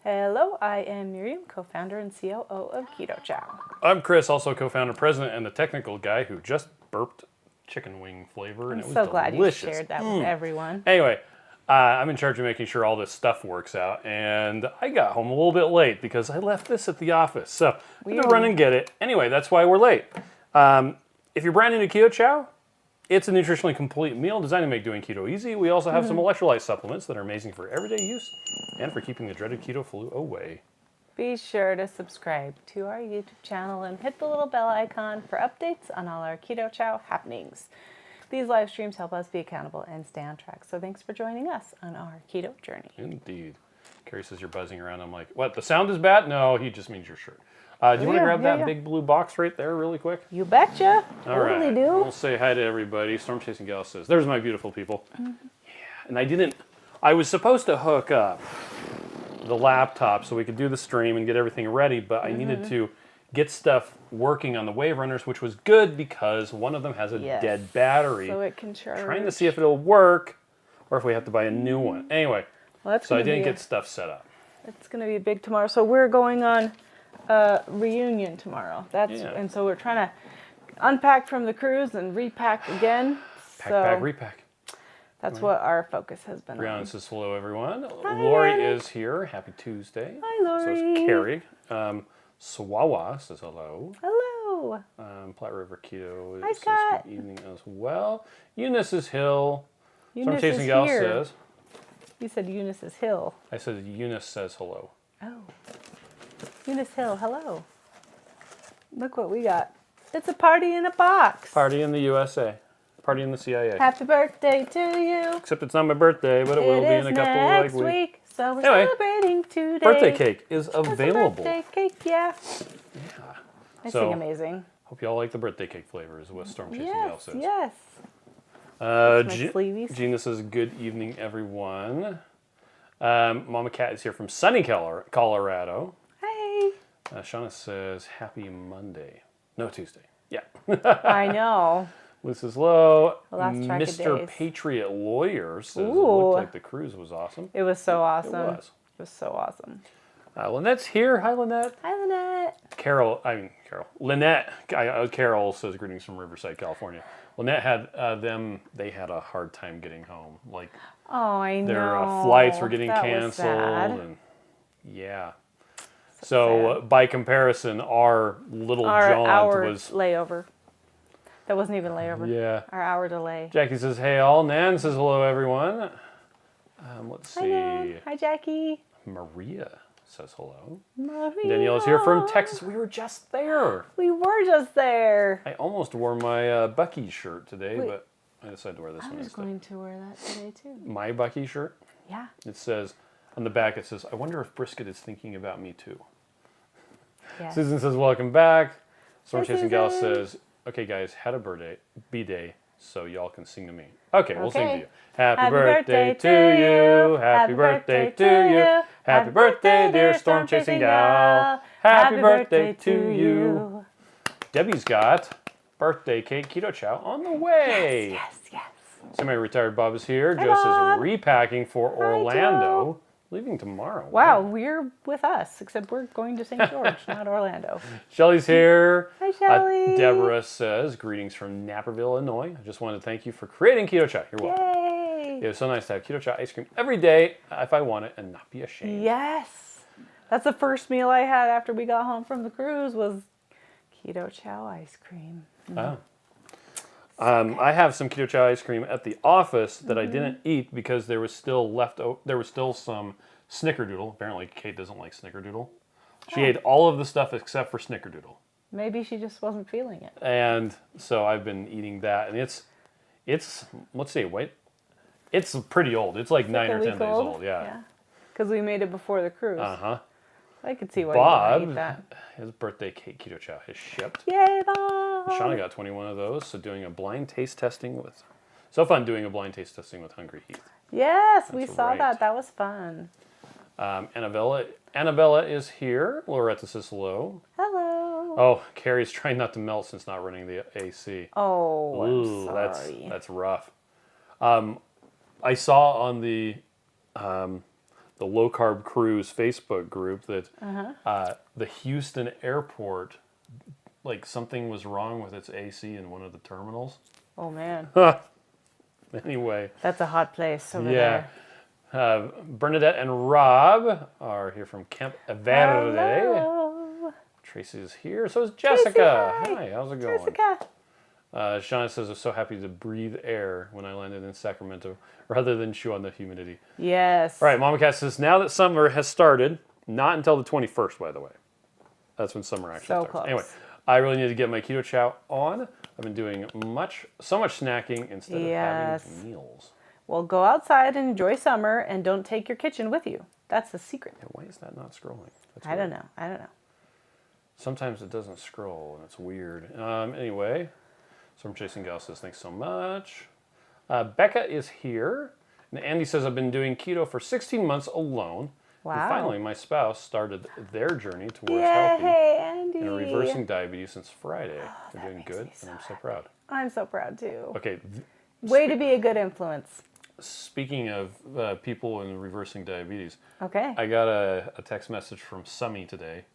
Hello, I am Miriam, co-founder and COO of Keto Chow. I'm Chris, also co-founder, president, and the technical guy who just burped chicken wing flavor, and it was so glad delicious. you shared that with everyone. Anyway, I'm in charge of making sure all this stuff works out, and I got home a little bit late because I left this at the office, so I had to run and get it. Anyway, that's why we're late. If you're brand new to Keto Chow, it's a nutritionally complete meal designed to make doing keto easy. We also have some electrolyte supplements that are amazing for everyday use and for keeping the dreaded keto flu away. Be sure to subscribe to our YouTube channel and hit the little bell icon for updates on all our Keto Chow happenings. These live streams help us be accountable and stay on track. So thanks for joining us on our keto journey. Indeed. Carrie says you're buzzing around. I'm like, what, the sound is bad? No, he just means your shirt. Do you want to grab that big blue box right there really quick? You betcha. All right. Totally do. We'll say hi to everybody. Stormchasingal says, there's my beautiful people. Yeah, and I was supposed to hook up the laptop so we could do the stream and get everything ready, but I needed to get stuff working on the Wave Runners, which was good because one of them has a dead battery. So it can charge. Trying to see if it'll work or if we have to buy a new one. Anyway, so I didn't get stuff set up. It's going to be big tomorrow. So we're going on reunion tomorrow. And so we're trying to unpack from the cruise and repack again. Pack, repack. That's what our focus has been Brianna on. says hello, everyone. Hi, Lori Brianna. is here. Happy Tuesday. Hi, Lori. So is Carrie. Swawa says hello. Hello. Platte River Keto Hi, says Scott. good evening as well. Eunice is Hill. Eunice Chasing is Gal here. says. You said Eunice is Hill. I said Eunice says hello. Oh. Eunice Hill, hello. Look what we got. It's a party in a box. Party in the USA. Party in the CIA. Happy birthday to you. Except it's not my birthday, but it will be in a couple of next week. So we're Anyway, celebrating today. Birthday cake is It's a available. birthday cake, yeah. Yeah. I So, sing amazing. Hope you all like the birthday cake flavor is what Storm Chasing Gal Yes, says. yes. Gina says, good evening, everyone. Mama Cat is here from sunny Colorado. Hey. Shauna says, happy Monday. No, Tuesday. Yeah. I know. Liz says, hello. Lost track of Mr. days. Patriot Lawyer says, it Ooh. looked like the cruise was awesome. It was so awesome. It was. It was so awesome. Lynette's here. Hi, Lynette. Hi, Lynette. Lynette. Carol says, greetings from Riverside, California. Lynette had they had a hard time getting home. Like, Oh, I know. their flights were getting That was canceled. sad. And yeah. So by comparison, our little Our jaunt hour was... layover. That wasn't even layover. Yeah. Our hour delay. Jackie says, hey all. Nan says, hello everyone. Let's Hi, see. Nan. Hi, Jackie. Maria says hello. Maria. Danielle's here from Texas. We were just there. We were just there. I almost wore my Bucky shirt today, but I decided to wear this I one was instead. going to wear that today too. My Bucky shirt? Yeah. It says, on the back it says, I wonder if Brisket is thinking about me too. Yes. Susan says, welcome back. Storm Hi, Chasing Gal Susan. says, okay guys, had a B-day, so y'all can sing to me. Okay, we'll sing to Okay. you. Happy birthday to you. Happy birthday to you. Happy birthday, dear Storm Chasing Gal. Happy birthday to you. Debbie's got birthday cake Keto Chow on the way. Yes, yes. Semi-retired Bob is here. Hi, Joe Bob. says repacking for Orlando. Leaving tomorrow. Wow, we're with us, except we're going to St. George, not Orlando. Shelly's here. Hi, Shelly. Deborah says, greetings from Naperville, Illinois. I just wanted to thank you for creating Keto Chow. You're welcome. Yay. It was so nice to have Keto Chow ice cream every day if I want it and not be ashamed. Yes. That's the first meal I had after we got home from the cruise was Keto Chow ice cream. Oh. I have some Keto Chow ice cream at the office that I didn't eat because there was still some Snickerdoodle. Apparently, Kate doesn't like Snickerdoodle. She ate all of the stuff except for Snickerdoodle. Maybe she just wasn't feeling it. And so I've been eating that, and it's let's see, wait, it's pretty old. It's like 9 or 10 days old. Yeah. Because we made it before the cruise. Uh-huh. I could see why you would eat Bob, that. his birthday cake Keto Chow has shipped. Yay, Bob! Shauna got 21 of those, so doing a blind taste testing with... So fun doing a blind taste testing with Hungry Heath. Yes, we That's saw right. that. That was fun. Annabella is here. Loretta says hello. Hello. Oh, Carrie's trying not to melt since not running the AC. Oh, Ooh, I'm sorry. that's rough. I saw on the the Low-Carb Cruise Facebook group that the Houston airport, like something was wrong with its AC in one of the terminals. Oh, man. Anyway. That's a hot place over there. Bernadette and Rob are here from Camp Verde. Hello. Tracy's here. So is Jessica. Tracy, hi, how's it going? Jessica. Shauna says, I'm so happy to breathe air when I landed in Sacramento rather than chew on the humidity. Yes. All right, Mama Cat says, now that summer has started, not until the 21st, by the way. That's when summer actually starts. Close. Anyway, I really need to get my Keto Chow on. I've been doing so much snacking instead of having meals. Well, go outside and enjoy summer and don't take your kitchen with you. That's the secret. Yeah, why is that not scrolling? I don't know. Sometimes it doesn't scroll, and it's weird. Anyway, stormchasingal says, thanks so much. Becca is here. And Andy says, I've been doing keto for 16 months alone. Wow. And finally, my spouse started their journey towards healthy Andy. and reversing diabetes since Friday. They're doing good, and I'm so proud. I'm so proud, too. Okay. Way to be a good influence. Speaking of people in reversing diabetes, Okay. I got a text message from Summy today.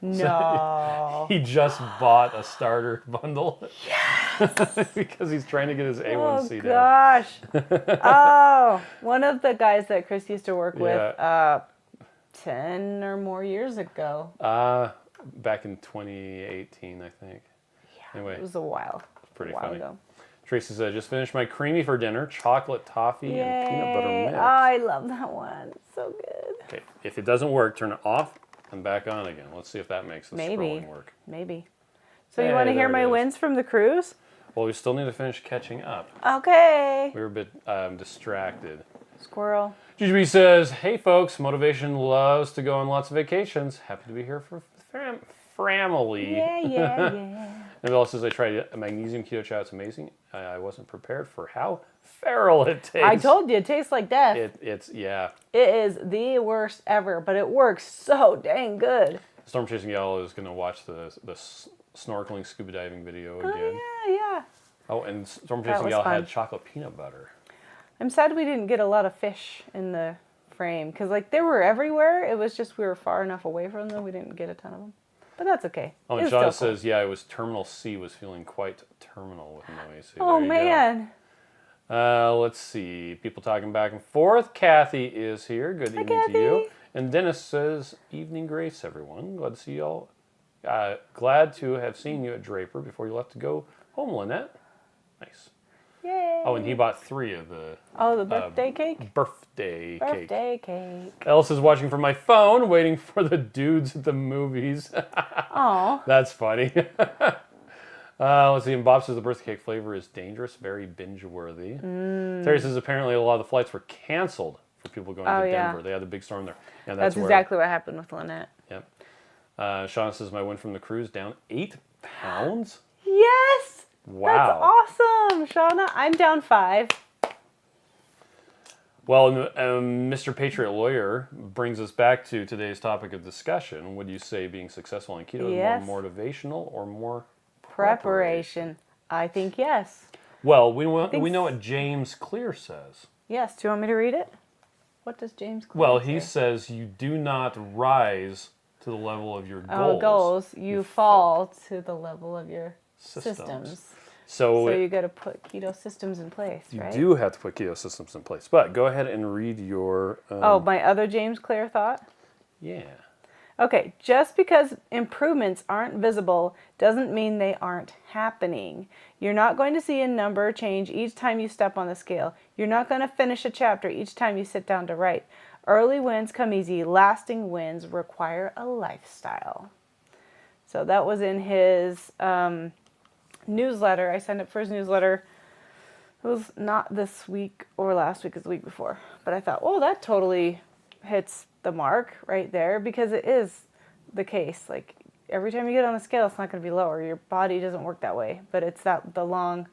No. He just bought a starter bundle. Yes. Because he's trying to get his A1C down. Gosh. Oh, one of the guys that Chris used to work with 10 or more years ago. Back in 2018, I think. Yeah, anyway, it was a while. Pretty funny. Ago. Tracy said, I just finished my creamy for dinner, chocolate toffee and peanut butter mix. Oh, I love that one. It's so good. Okay, if it doesn't work, turn it off and back on again. Let's see if that makes the scrolling work. Maybe. So you want to hear my wins from the cruise? Well, we still need to finish catching up. Okay. We were a bit distracted. Squirrel. GGB says, hey folks, motivation loves to go on lots of vacations. Happy to be here for family. Yeah. And Bella says, I tried a magnesium keto chow. It's amazing. I wasn't prepared for how feral it tastes. I told you, it tastes like death. It is the worst ever, but it works so dang good. Stormchasingal is going to watch the snorkeling scuba diving video again. Oh, yeah. Oh, and Stormchasingal had chocolate peanut butter. I'm sad we didn't get a lot of fish in the frame, because like they were everywhere. It was just we were far enough away from them. We didn't get a ton of them. But that's okay. Oh, and Shauna says, yeah, it was Terminal C was feeling quite terminal with no AC. Oh, man. Let's see. People talking back and forth. Kathy is here. Good evening to you. And Dennis says, evening grace, everyone. Glad to see you all. Glad to have seen you at Draper before you left to go home, Lynette. Nice. Yay. Oh, and he bought 3 of the... Oh, the birthday cake? Birthday cake. Ellis is watching from my phone, waiting for the dudes at the movies. Oh. That's funny. Let's see. And Bob says the birthday cake flavor is dangerous, very binge-worthy. Terry says apparently a lot of the flights were canceled for people going to Denver. They had a big storm there. And that's exactly what happened with Lynette. Yep. Shauna says my win from the cruise down 8 pounds. Yes. Wow. That's awesome, Shauna. I'm down 5. Well, Mr. Patriot Lawyer brings us back to today's topic of discussion. Would you say being successful in keto is more motivational or more preparation? I think yes. Well, we know what James Clear says. Yes. Do you want me to read it? What does James Clear say? Well, he says you do not rise to the level of your goals. You fall to the level of your systems. So you got to put keto systems in place, right? You do have to put keto systems in place. But go ahead and read your... my other James Clear thought? Yeah. Okay, just because improvements aren't visible doesn't mean they aren't happening. You're not going to see a number change each time you step on the scale. You're not going to finish a chapter each time you sit down to write. Early wins come easy. Lasting wins require a lifestyle. So that was in his... newsletter. I signed up for his newsletter. It was not this week or last week, it was the week before. But I thought, well, that totally hits the mark right there, because it is the case. Like every time you get on the scale, it's not going to be lower. Your body doesn't work that way, but it's the long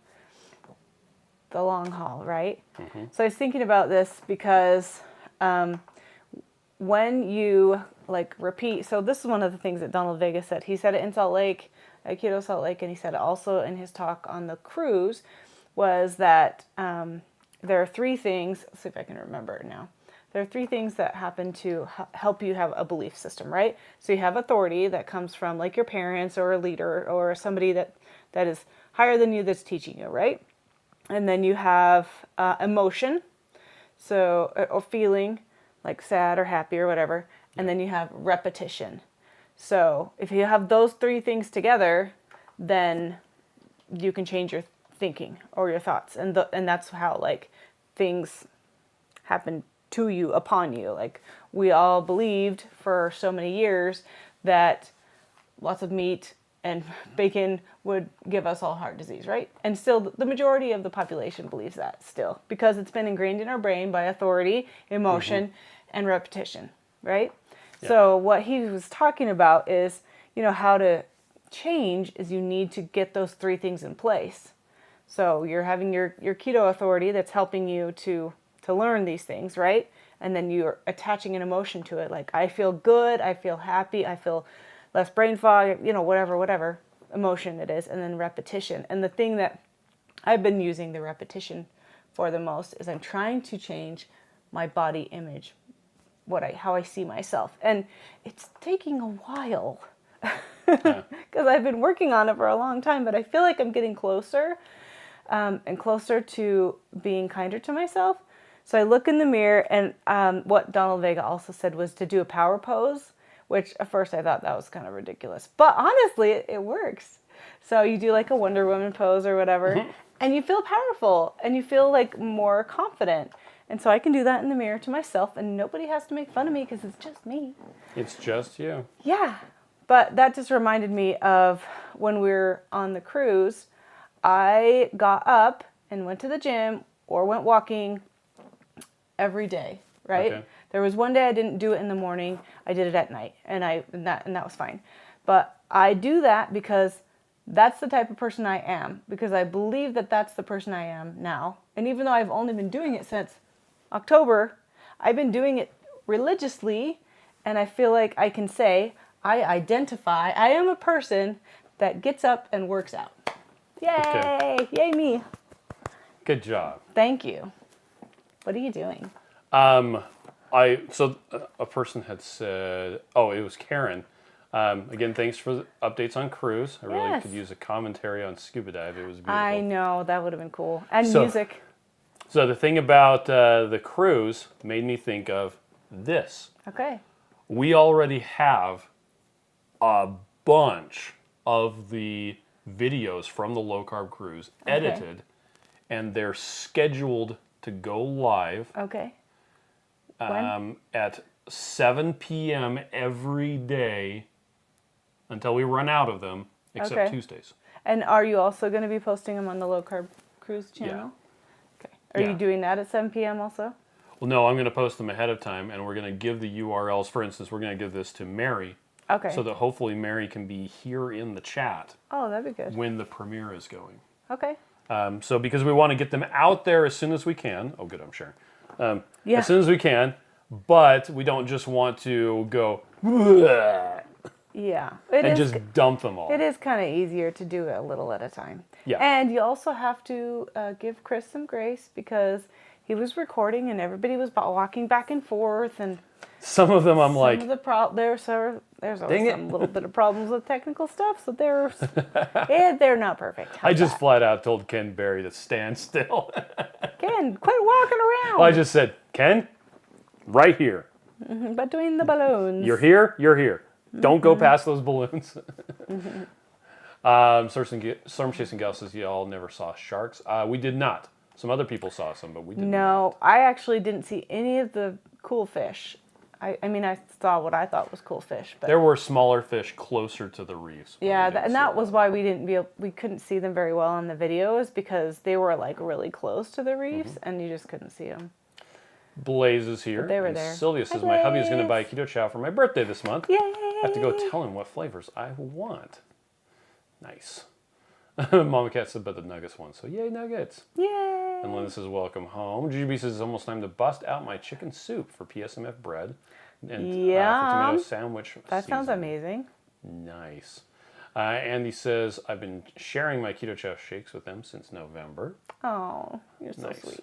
haul, right? Mm-hmm. So I was thinking about this because when you like repeat, so this is one of the things that Donald Vega said. He said it in Salt Lake, at Keto Salt Lake, and he said also in his talk on the cruise, was that there are 3 things, let's see if I can remember it now. there are three things that happen to help you have a belief system, right? So you have authority that comes from like your parents or a leader or somebody that is higher than you that's teaching you, right? And then you have emotion, so or feeling like sad or happy or whatever. And then you have repetition. So if you have those three things together, then you can change your thinking or your thoughts, and that's how like things happen to you, upon you. Like we all believed for so many years that lots of meat and bacon would give us all heart disease, right? And still the majority of the population believes that still, because it's been ingrained in our brain by authority, emotion, and repetition, right? Yeah. So what he was talking about is, how to change is you need to get those three things in place. So you're having your keto authority that's helping you to learn these things, right? And then you're attaching an emotion to it, like I feel good, I feel happy, I feel less brain fog, whatever emotion it is, and then repetition. And the thing that I've been using the repetition for the most is I'm trying to change my body image, how I see myself. And it's taking a while because I've been working on it for a long time, but I feel like I'm getting closer and closer to being kinder to myself. So I look in the mirror, and what Donald Vega also said was to do a power pose, which at first I thought that was kind of ridiculous. But honestly, it works. So you do like a Wonder Woman pose or whatever, and you feel powerful, and you feel like more confident. And so I can do that in the mirror to myself, and nobody has to make fun of me because it's just me. It's just you. Yeah. But that just reminded me of when we were on the cruise, I got up and went to the gym or went walking every day, right? Okay. There was one day I didn't do it in the morning. I did it at night, and that was fine. But I do that because that's the type of person I am, because I believe that that's the person I am now. And even though I've only been doing it since October, I've been doing it religiously, and I feel like I can say I am a person that gets up and works out. Yay! Okay. Yay me! Good job. Thank you. What are you doing? A person had said, it was Karen. Again, thanks for the updates on cruise. I really could use a commentary on scuba dive. It was beautiful. I know, that would have been cool. And music. So the thing about the cruise made me think of this. Okay. We already have a bunch of the videos from the low-carb cruise edited, and they're scheduled to go live. Okay. At 7 p.m. every day until we run out of them, except Tuesdays. And are you also going to be posting them on the low-carb cruise channel? Yeah. Okay. Are you doing that at 7 p.m. also? Well, no, I'm going to post them ahead of time, and we're going to give the URLs. For instance, we're going to give this to Mary. Okay. So that hopefully Mary can be here in the chat. Oh, that'd be good. When the premiere is going. Okay. So because we want to get them out there as soon as we can. Oh, good, I'm sure. As soon as we can, but we don't just want to go. Yeah. And just dump them all. It is kind of easier to do it a little at a time. Yeah. And you also have to give Chris some grace, because he was recording and everybody was walking back and forth, and some of them I'm like, there's always some little bit of problems with technical stuff, so they're not perfect. I just flat out told Ken Berry to stand still. Ken, quit walking around. Well, I just said, Ken, right here. Between the balloons. You're here. Don't go past those balloons. Stormchasingal says y'all never saw sharks. We did not. Some other people saw some, but we didn't. No, I actually didn't see any of the cool fish. I saw what I thought was cool fish, but there were smaller fish closer to the reefs. Yeah, that was why we couldn't see them very well on the videos, because they were like really close to the reefs, and you just couldn't see them. Blaze is here. But they were there. Sylvia says my hubby is going to buy Keto Chow for my birthday this month. Yay! I have to go tell him what flavors I want. Nice. Mama Cat said, but the nuggets won. So yay, nuggets. Yay. And Linda says, welcome home. GGB says, it's almost time to bust out my chicken soup for PSMF bread. And for tomato sandwich That sounds amazing. Nice. Andy says, I've been sharing my Keto Chow shakes with them since November. Oh, you're so sweet.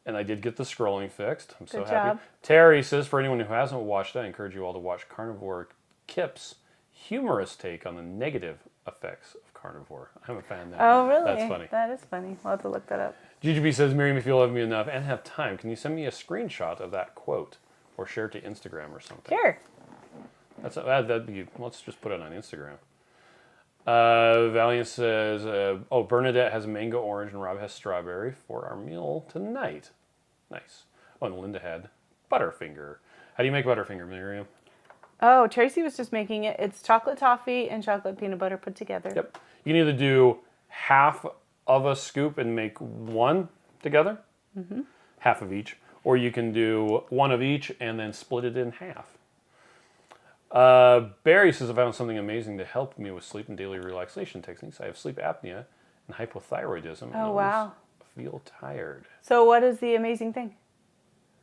And I did get the scrolling fixed. I'm so Good happy. job. Terry says, for anyone who hasn't watched it, I encourage you all to watch Carnivore Kip's humorous take on the negative effects of carnivore. I haven't found that. Oh, really? That's funny. That is funny. We'll have to look that up. GGB says, Miriam, if you love me enough and have time, can you send me a screenshot of that quote or share it to Instagram or something? Sure. That'd be, let's just put it on Instagram. Valiant says, Bernadette has mango orange and Rob has strawberry for our meal tonight. Nice. Oh, and Linda had Butterfinger. How do you make Butterfinger, Miriam? Oh, Tracy was just making it. It's chocolate toffee and chocolate peanut butter put together. Yep. You can either do half of a scoop and make one together, half of each, or you can do one of each and then split it in half. Barry says, I found something amazing to help me with sleep and daily relaxation techniques. I have sleep apnea and hypothyroidism. And Oh, wow. feel tired. So what is the amazing thing?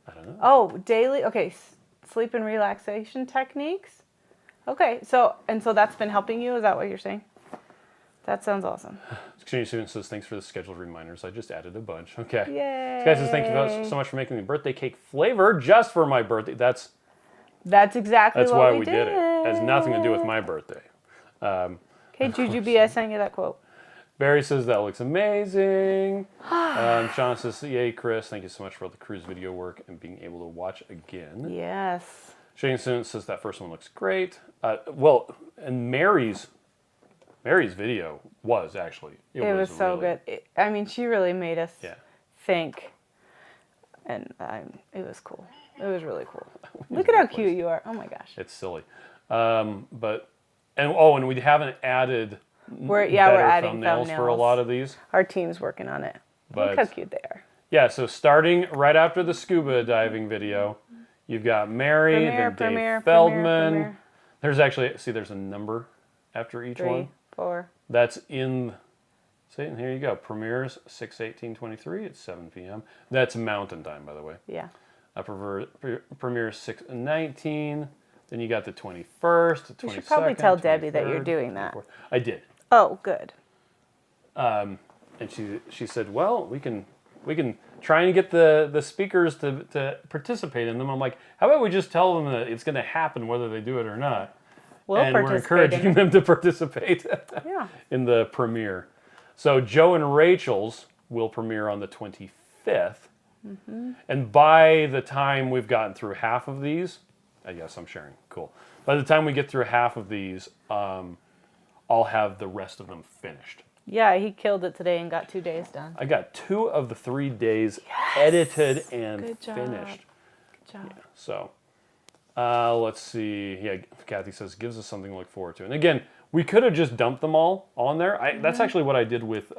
I don't know. Oh, daily. Okay, sleep and relaxation techniques. Okay, so that's been helping you. Is that what you're saying? That sounds awesome. Exchange student says, thanks for the scheduled reminders. I just added a bunch. Okay. Yay. This guy says, thank you so much for making the birthday cake flavor just for my birthday. That's exactly what why we we did it. It has nothing to do with my birthday. Okay, Jujubee, I sent you that quote. Barry says, that looks amazing. Sean says, yay, Chris. Thank you so much for all the cruise video work and being able to watch again. Yes. Shane Student says, that first one looks great. And Mary's video was actually. It was so really good. She really made us Yeah. think. And it was cool. It was really cool. Look at how cute you are. Oh my gosh. It's silly. And we haven't added We're better adding thumbnails for a lot of these. Our team's working on it. But- Look how cute they are. Yeah, so starting right after the scuba diving video, you've got Mary, then Dave Feldman. Premiere. There's actually, there's a number after each 3, one. 4. That's in, and here you go. Premieres 6/18/23 at 7 p.m. That's Mountain Time, by the way. Yeah. Premieres 6/19. Then you got the 21st, the 22nd. You should probably tell Debbie that you're 23rd, doing that. 24th. I did. Oh, good. And she said, well, we can try and get the speakers to participate in them. I'm like, how about we just tell them that it's going to happen whether they do it or not? And we're encouraging them to participate in the premiere. So Joe and Rachel's will premiere on the 25th. And by the time we've gotten through half of these, I guess I'm sharing, cool. By the time we get through half of these, I'll have the rest of them finished. Yeah, he killed it today and got 2 days done. I got 2 of the 3 days edited and Good job. finished. Good job. Yeah, so let's see. Yeah, Kathy says, gives us something to look forward to. And again, we could have just dumped them all on there. That's actually what I did with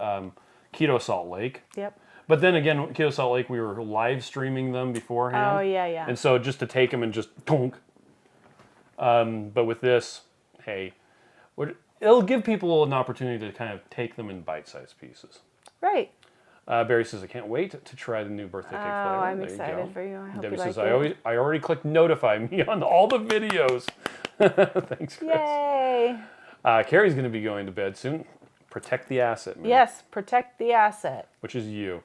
Keto Salt Lake. Yep. But then again, Keto Salt Lake, we were live streaming them beforehand. Oh, yeah. And so just to take them and just donk. But with this, hey, it'll give people an opportunity to kind of take them in bite-sized pieces. Right. Barry says, I can't wait to try the new birthday cake flavor. I'm There excited go. for you. I hope Debbie you like says, it. I already clicked notify me on all the videos. Thanks, Chris. Yay. Carrie's going to be going to bed soon. Protect the asset, man. Yes, protect the asset. Which is you.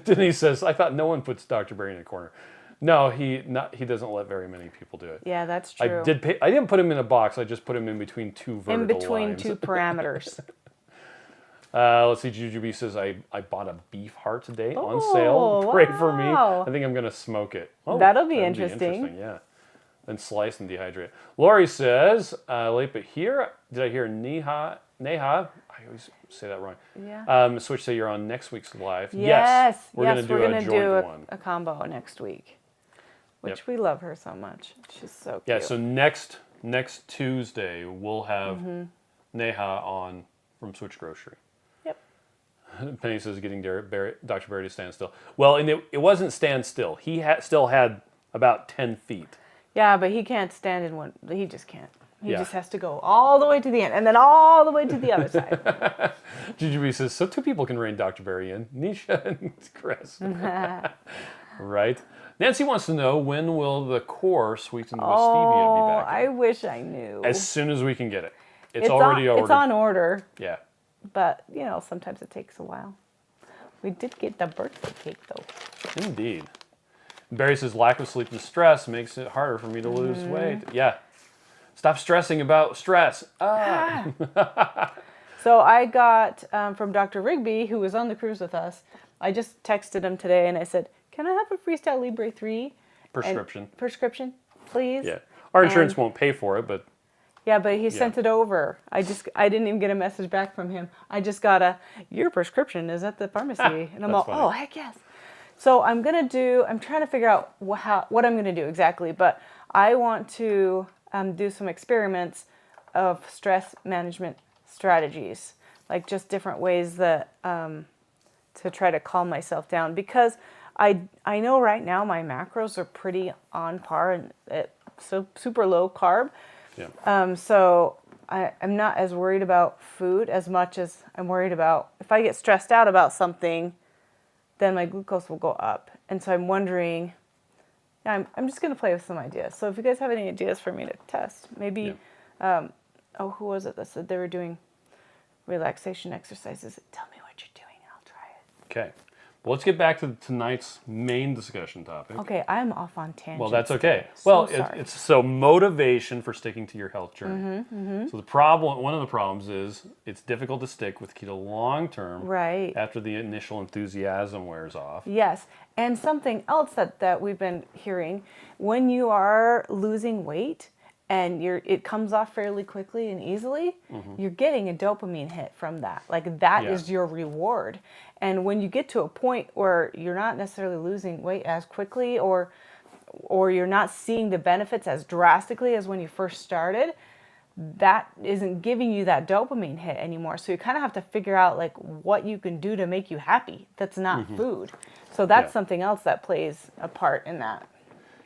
Denise says, I thought no one puts Dr. Barry in a corner. No, he doesn't let very many people do it. Yeah, that's true. I didn't put him in a box. I just put him in between 2 vertical in between lines. 2 parameters. Let's see. Jujubee says, I bought a beef heart today on sale. Pray for me. wow. I think I'm going to smoke it. Oh, That'll be interesting. Yeah. Then slice and dehydrate. Lori says, late but here. Did I hear Neha? I always say that wrong. Yeah. Switch, say you're on next week's live. Yes. We're going to do a joint one. A combo next week. Which Yep. we love her so much. She's so cute. Yeah, so next Tuesday, we'll have Neha on from Switch Grocery. Yep. Penny says getting Dr. Barry to stand still. Well, and it wasn't stand still. He still had about 10 feet. Yeah, but he can't stand in one. He just can't. He Yeah. just has to go all the way to the end and then all the way to the other side. GGB says, so 2 people can rein Dr. Barry in, Nisha and Chris. Right? Nancy wants to know, when will the core sweetened with stevia be back? I wish I knew. As soon as we can get it. It's already It's on order, Yeah. but sometimes it takes a while. We did get the birthday cake, though. Indeed. Barry says, lack of sleep and stress makes it harder for me to lose weight. Yeah. Stop stressing about stress. So I got from Dr. Rigby, who was on the cruise with us, I just texted him today and I said, can I have a Freestyle Libre 3? Prescription, please? Yeah. Our insurance won't pay for it, but... Yeah, but he sent it over. I didn't even get a message back from him. I just got your prescription is at the pharmacy. And I'm all, funny. oh, heck yes. So I'm trying to figure out what I'm going to do exactly, but I want to do some experiments of stress management strategies, like just different ways that to try to calm myself down, because I know right now my macros are pretty on par and so super low carb. Yeah. So I'm not as worried about food as much as I'm worried about if I get stressed out about something, then my glucose will go up. And so I'm wondering, I'm just going to play with some ideas. So if you guys have any ideas for me to test, maybe, who was it that said they were doing relaxation exercises? Tell me what you're doing and I'll try it. Okay. Well, let's get back to tonight's main discussion topic. Okay, I'm off on tangents. Well, that's okay. Today. It's motivation for sticking to your health journey. So one of the problems is it's difficult to stick with keto long term. Right. After the initial enthusiasm wears off. Yes, and something else that we've been hearing, when you are losing weight and it comes off fairly quickly and easily, you're getting a dopamine hit from that. Like that is your reward. And when you get to a point where you're not necessarily losing weight as quickly or you're not seeing the benefits as drastically as when you first started, that isn't giving you that dopamine hit anymore. So you kind of have to figure out like what you can do to make you happy. That's not food. So that's something else that plays a part in that.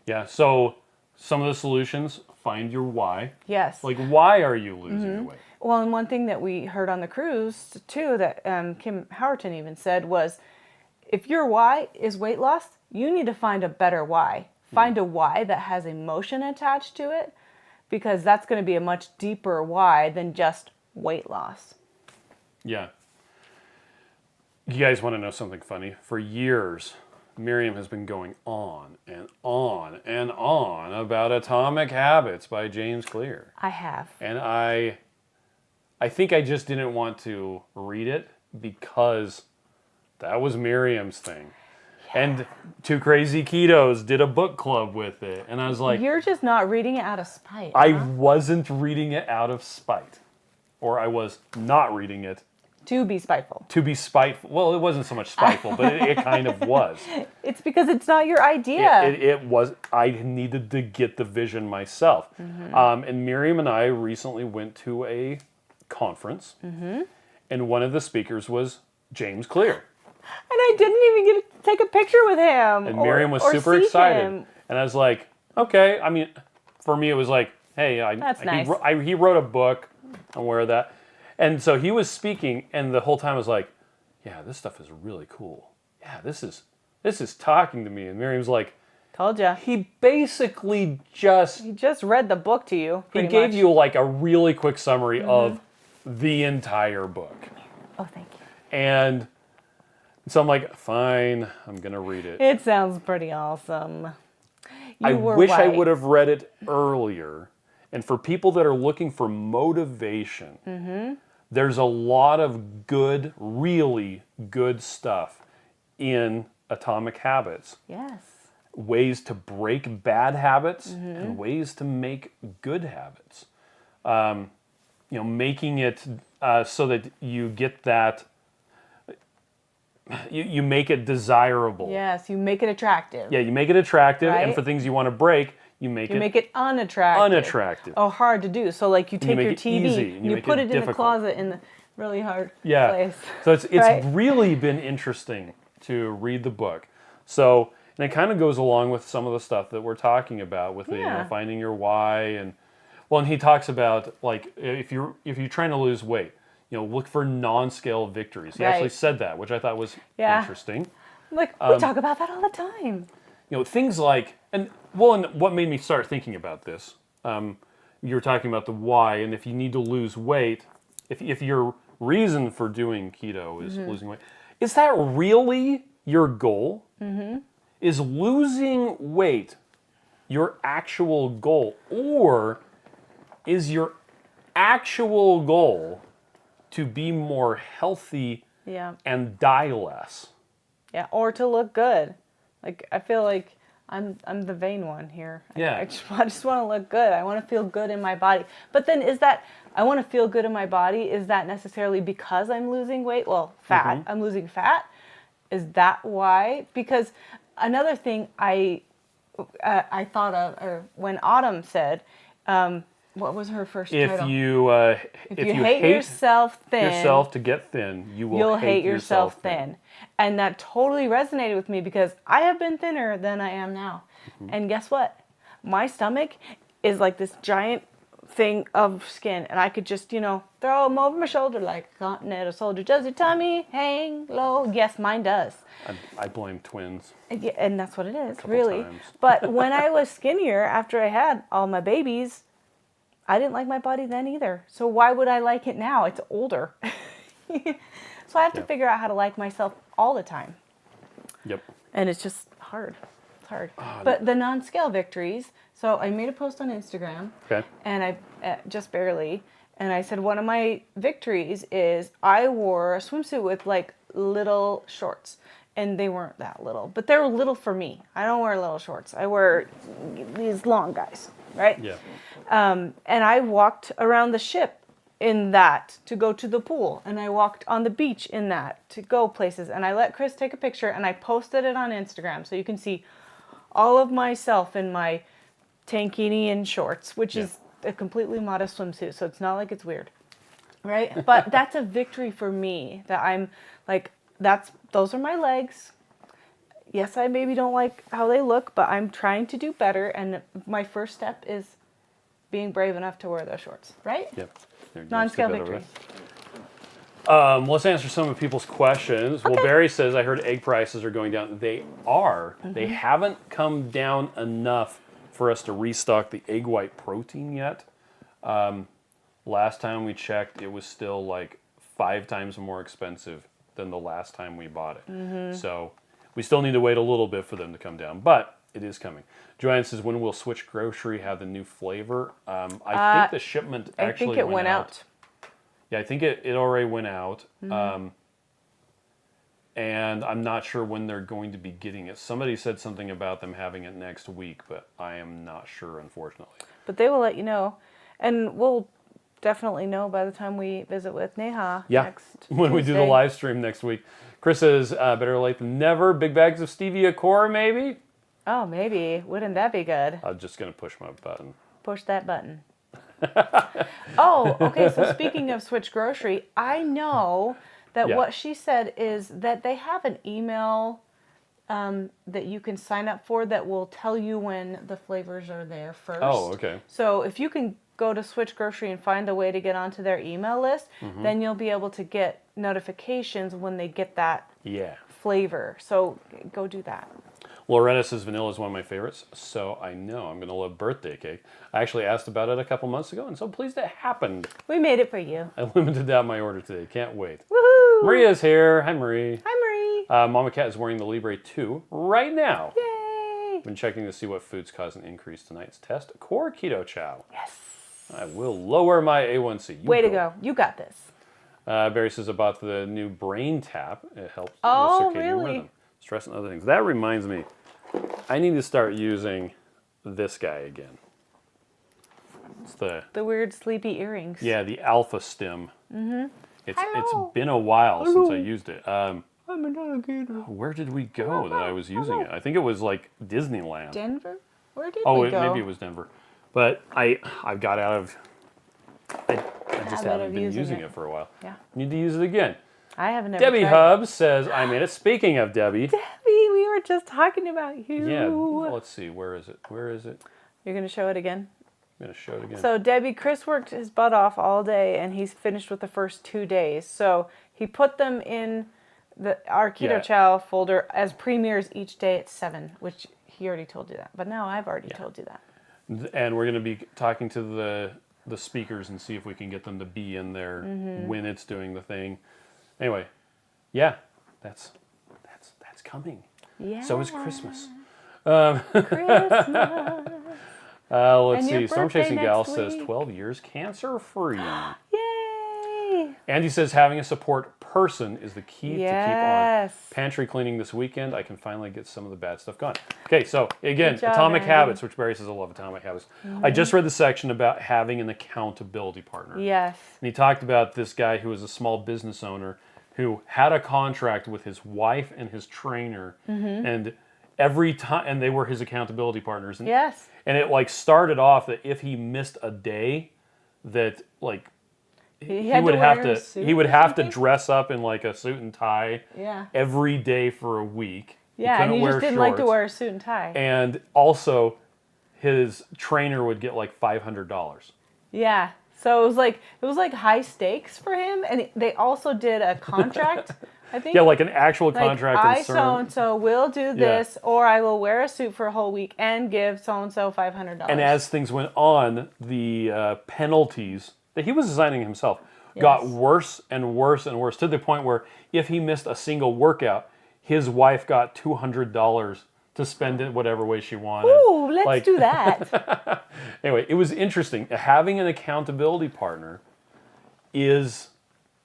Yeah. So some of the solutions, find your why. Yes. Like, why are you losing the weight? Well, and one thing that we heard on the cruise too that Kim Howerton even said was, if your why is weight loss, you need to find a better why. Find a why that has emotion attached to it, because that's going to be a much deeper why than just weight loss. Yeah. You guys want to know something funny? For years, Miriam has been going on and on and on about Atomic Habits by James Clear. I have. And I think I just didn't want to read it because that was Miriam's thing. Yeah. And Two Crazy Ketos did a book club with it. And I was like... You're just not reading it out of spite. I wasn't reading it out of spite. Or I was not reading it. To be spiteful. To be spiteful. Well, it wasn't so much spiteful, but it kind of was. It's because it's not your idea. It was. I needed to get the vision myself. And Miriam and I recently went to a conference, and one of the speakers was James Clear. And I didn't even get to take a picture with him. And Miriam was super excited. And I was like, okay. I mean, for me, it was like, hey, That's nice. He wrote a book. I'm aware of that. And so he was speaking, and the whole time I was like, yeah, this stuff is really cool. Yeah, this is talking to me. And Miriam's like, told ya. He basically just... He just read the book to you, He gave you like a really quick summary of the entire book. Oh, thank you. And so I'm like, fine, I'm going to read it. It sounds pretty awesome. I wish I would have read it earlier. And for people that are looking for motivation, there's a lot of good, really good stuff in Atomic Habits. Yes. Ways to break bad habits and ways to make good habits. Making it so that you get that, you make it desirable. Yes, you make it attractive. Yeah, you make it attractive, right? And for things you want to break, you make it unattractive. Unattractive. Oh, hard to do. So like you take your TV, easy, and you put it difficult. In the closet in the really hard place. So it's right? really been interesting to read the book. So, and it kind of goes along with some of the stuff that we're talking about with the finding your why, and he talks about like if you're trying to lose weight, look for non-scale victories. He actually said that, which I thought was interesting. Like we talk about that all the time. Things like and what made me start thinking about this. You were talking about the why, and if you need to lose weight, if your reason for doing keto is losing weight, Is that really your goal? Mm-hmm. Is losing weight your actual goal? Or is your actual goal to be more healthy Yeah. and die less? Yeah. Or to look good. Like, I feel like I'm the vain one here. Yeah. I just want to look good. I want to feel good in my body. But then I want to feel good in my body. Is that necessarily because I'm losing weight? Well, fat. Mm-hmm. I'm losing fat. Is that why? Because another thing I thought of, or when Autumn said, what was her first If title? you Hate yourself thin, yourself to get thin, you'll hate yourself thin. And that totally resonated with me because I have been thinner than I am now. Mm-hmm. And guess what? My stomach is like this giant thing of skin, and I could just, throw them over my shoulder like a continental soldier. Does your tummy hang low? Yes, mine does. I blame twins. Yeah, and that's what it is, Couple really. times. But when I was skinnier, after I had all my babies, I didn't like my body then either. So why would I like it now? It's older. So I have to figure out how to like myself all the time. Yep. And it's just hard. It's hard. But the non-scale victories, so I made a post on Instagram. Okay. And I, just barely, and I said one of my victories is I wore a swimsuit with like little shorts. And they weren't that little, but they were little for me. I don't wear little shorts. I wear these long guys, right? Yeah. And I walked around the ship in that to go to the pool. And I walked on the beach in that to go places. And I let Chris take a picture and I posted it on Instagram. So you can see all of myself in my tankini and shorts, which is a completely modest swimsuit. So it's not like it's weird, right? But that's a victory for me that I'm like, those are my legs. Yes, I maybe don't like how they look, but I'm trying to do better. And my first step is being brave enough to wear those shorts, right? Yep. Non-scale victory. Let's answer some of people's questions. Okay. Well, Barry says, I heard egg prices are going down. They are. Mm-hmm. They haven't come down enough for us to restock the egg white protein yet. Last time we checked, it was still like 5 times more expensive than the last time we bought it. Mm-hmm. So we still need to wait a little bit for them to come down, but it is coming. Joanne says, when will Switch Grocery have the new flavor? I think the shipment actually went out. Yeah, I think it already went out. Mm-hmm. And I'm not sure when they're going to be getting it. Somebody said something about them having it next week, but I am not sure, unfortunately. But they will let you know. And we'll definitely know by the time we visit with Neha next when we do the live stream next week. Chris says, better late than never. Big bags of stevia core, maybe? Oh, maybe. Wouldn't that be good? I'm just going to push my button. Push that button. Oh, okay. So speaking of Switch Grocery, I know that what she said is that they have an email that you can sign up for that will tell you when the flavors are there first. Oh, okay. So if you can go to Switch Grocery and find a way to get onto their email list, then you'll be able to get notifications when they get that flavor. So go do that. Loretta says vanilla is one of my favorites, so I know I'm going to love birthday cake. I actually asked about it a couple months ago, and so pleased it happened. We made it for you. I limited out my order today. Can't wait. Woohoo! Maria's here. Hi, Marie. Hi, Marie. Mama Cat is wearing the Libre 2 right now. Yay! Been checking to see what foods cause an increase tonight's test. Core Keto Chow. Yes. I will lower my A1C. Way to go. You got this. Barry says about the new Brain Tap. It helps with circadian rhythm, stress, and other things. That reminds me, I need to start using this guy again. It's the weird sleepy earrings. Yeah, the Alpha Stim. Mm-hmm. It's been a while since I used it. Where did we go that I was using it? I think it was like Disneyland. Denver? Where did we go? Maybe it was Denver. But I got out of. I just haven't been using it for a while. Yeah. Need to use it again. I haven't. Debbie Hubbs says, I made it. Speaking of Debbie. Debbie, we were just talking about you. Yeah. Let's see. Where is it? You're going to show it again? I'm going to show it again. So Debbie, Chris worked his butt off all day, and he's finished with the first 2 days. So he put them in our Keto Chow folder as premieres each day at 7, which he already told you that. But now I've already told you that. And we're going to be talking to the speakers and see if we can get them to be in there when it's doing the thing. Anyway, that's coming. Yeah. So is Christmas. Christmas. Let's And your see. Stormchasingal birthday says next week. 12 years cancer-free. Yay. Andy says having a support person is the key to keep on. Yes. Pantry cleaning this weekend. I can finally get some of the bad stuff gone. Okay, so again, Good job, Atomic Andy. Habits, which Barry says I love Atomic Habits. I just read the section about having an accountability partner. Yes. And he talked about this guy who was a small business owner who had a contract with his wife and his trainer, and every time, and they were his accountability partners. And, Yes. and it like started off that if he missed a day, that like he would have to dress up in like a suit and tie every day for a week. Yeah, and he just didn't like to wear a suit and tie. And also, his trainer would get like $500. Yeah. So it was like high stakes for him, and they also did a contract. I think. Yeah, like an actual contract. I so and so will do this, or I will wear a suit for a whole week and give so and so $500. And as things went on, the penalties that he was assigning himself got worse and worse and worse, to the point where if he missed a single workout, his wife got $200 to spend it whatever way she wanted. Ooh, let's do that. Anyway, it was interesting. Having an accountability partner is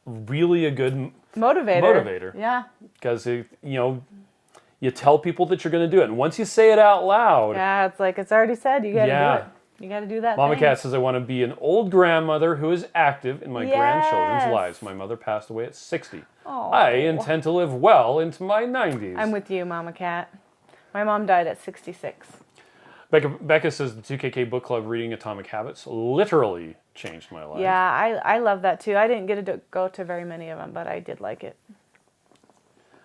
really a good motivator. Yeah. Because you tell people that you're going to do it, and once you say it out loud, Yeah, it's like it's already said. You got to do it. You got to do that. Mama thing. Cat says, I want to be an old grandmother who is active in my grandchildren's lives. My mother passed away at 60. Oh. I intend to live well into my 90s. I'm with you, Mama Cat. My mom died at 66. Becca says the 2KK book club reading Atomic Habits literally changed my life. Yeah, I love that too. I didn't get to go to very many of them, but I did like it.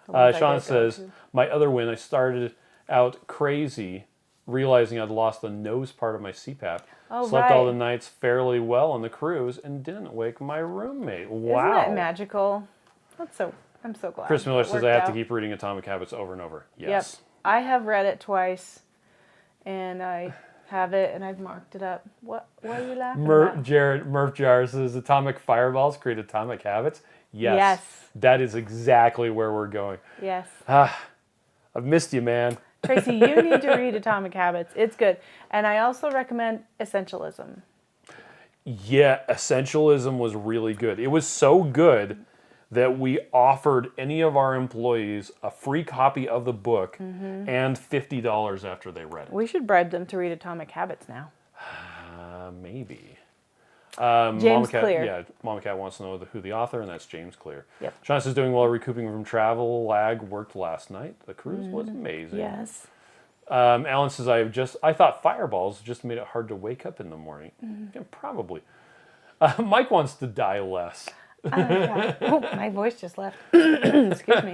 Sean says, my other win, I started out crazy, realizing I'd lost the nose part of my CPAP. Slept all the nights fairly well on the cruise and didn't wake my roommate. Wow. Isn't that magical? I'm so glad. Chris Miller says I have to keep reading Atomic Habits over and over. Yes. Yep. I have read it twice, and I have it, and I've marked it up. What are you laughing at? Murph Jar says Atomic Fireballs create Atomic Habits. Yes. That is exactly where we're going. Yes. I've missed you, man. Tracy, you need to read Atomic Habits. It's good. And I also recommend Essentialism. Yeah, Essentialism was really good. It was so good that we offered any of our employees a free copy of the book and $50 after they read it. We should bribe them to read Atomic Habits now. Maybe. James Clear. Yeah, Mama Cat wants to know who the author, and that's James Clear. Yep. Sean says doing well, recouping from travel lag, worked last night. The cruise was amazing. Yes. Alan says I thought Fireballs just made it hard to wake up in the morning. Yeah, probably. Mike wants to die less. Oh, my voice just left. Excuse me.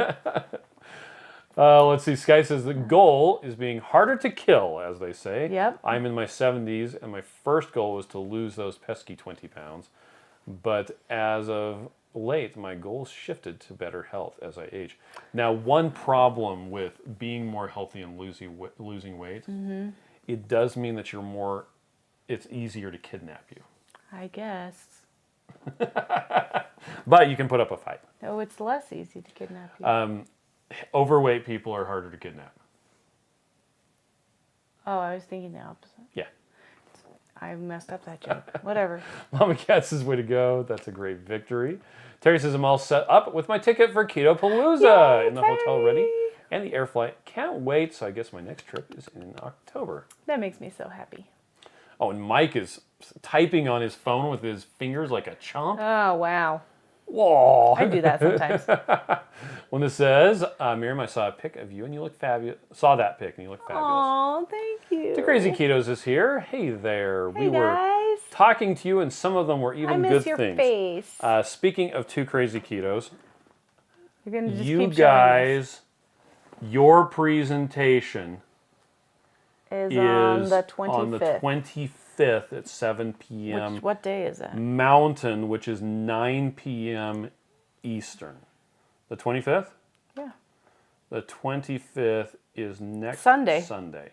Let's see. Sky says the goal is being harder to kill, as they say. Yep. I'm in my 70s, and my first goal was to lose those pesky 20 pounds. But as of late, my goals shifted to better health as I age. Now, one problem with being more healthy and losing weight, it does mean that it's easier to kidnap you. I guess. But you can put up a fight. No, it's less easy to kidnap you. Overweight people are harder to kidnap. Oh, I was thinking the opposite. Yeah. I messed up that joke. Whatever. Mama Cat says, way to go. That's a great victory. Terry says, I'm all set up with my ticket for Keto Palooza in the hotel ready. And the air flight. Can't wait. So I guess my next trip is in October. That makes me so happy. Oh, and Mike is typing on his phone with his fingers like a chomp. Oh, wow. Whoa. I do that sometimes. When this says, Miriam, I saw a pic of you and you look fabulous. Saw that pic and you look fabulous. Oh, thank you. The Crazy Ketos is here. Hey there. Hey, guys. Talking to you, and some of them were even good things. I miss your face. Speaking of two Crazy Ketos, You're gonna just you keep guys, your presentation is on the 25th. On the 25th at 7 p.m. What day is that? Mountain, which is 9 p.m. Eastern. The 25th? Yeah. The 25th is next Sunday. Sunday.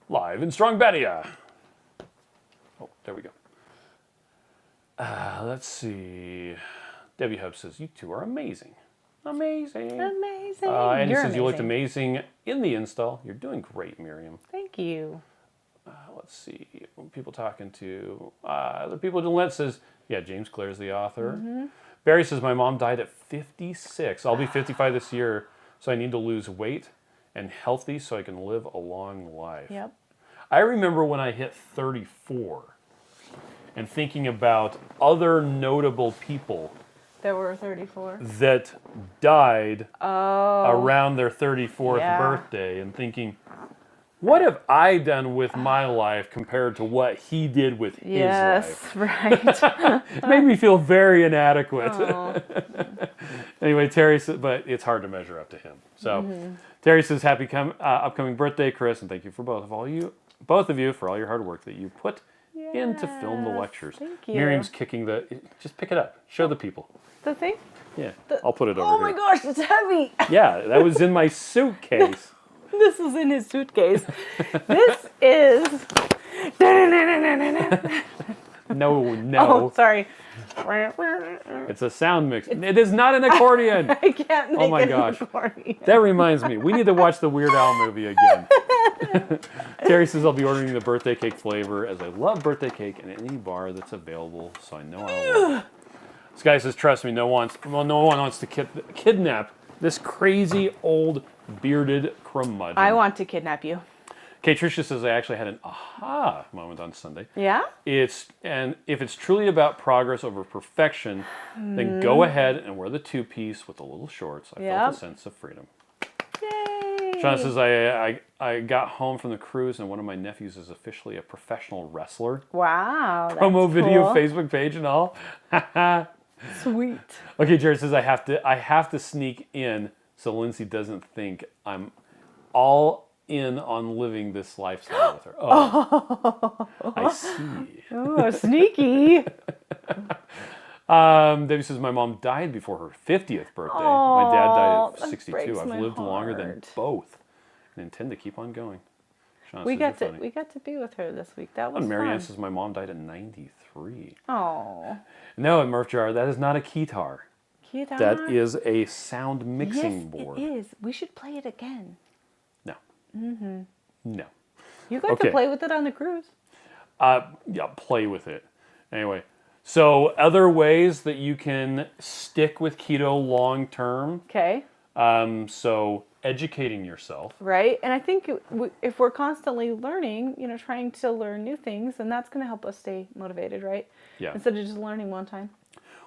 Live in Strongbania. Oh, there we go. Let's see. Debbie Hub says, you two are amazing. Amazing. Amazing. And You're he says, you looked amazing. amazing in the install. You're doing great, Miriam. Thank you. Let's see. People talking to... the people to Lent says, yeah, James Clare's the author. Barry says, my mom died at 56. I'll be 55 this year, so I need to lose weight and healthy so I can live a long life. Yep. I remember when I hit 34 and thinking about other notable people There were 34. that died Oh. around their 34th Yeah. birthday and thinking, what have I done with my life compared to what he did with his life? Yes, right. It made me feel very inadequate. Oh. Anyway, Terry says, but it's hard to measure up to him. So Terry says, happy upcoming birthday, Chris, and thank you for both of you for all your hard work that you put in to film the Yes, lectures. thank you. Miriam's kicking just pick it up. Show the people. The thing? Yeah, I'll put it over Oh here. my gosh, it's heavy. Yeah, that was in my suitcase. This is in his suitcase. This is... No. Oh, sorry. It's a sound mix. It is not an accordion. I can't make my it gosh. accordion. That reminds me, we need to watch the Weird Al movie again. Terry says, I'll be ordering the birthday cake flavor as I love birthday cake in any bar that's available, so I know I'll love it. This guy says, trust me, no one wants to kidnap this crazy old bearded curmudgeon. I want to kidnap you. Okay, Tricia says, I actually had an aha moment on Sunday. Yeah? And if it's truly about progress over perfection, then go ahead and wear the two-piece with the little shorts. I felt a sense of freedom. Yay! Sean says, I got home from the cruise and one of my nephews is officially a professional wrestler. Wow, that's Promo video, cool. Facebook page and all. Sweet. Okay, Jared says, I have to sneak in so Lindsay doesn't think I'm all in on living this lifestyle with her. Oh, I see. Oh, sneaky. Debbie says, my mom died before her 50th birthday. My dad died at that 62. breaks I've my lived longer than heart. both and intend to keep on going. Sean We says, got "You're to funny." be with her this week. That was And Marianne fun. says, my mom died at 93. Oh, No, Murph Jar, that is not a keytar. cute. That is a sound mixing yes, board. it is. We should play it again. No. No. You got Okay. to play with it on the cruise. Yeah, play with it. Anyway, so other ways that you can stick with keto long term. Okay. So educating yourself. Right. And I think if we're constantly learning, trying to learn new things, then that's going to help us stay motivated, right? Yeah. Instead of just learning one time.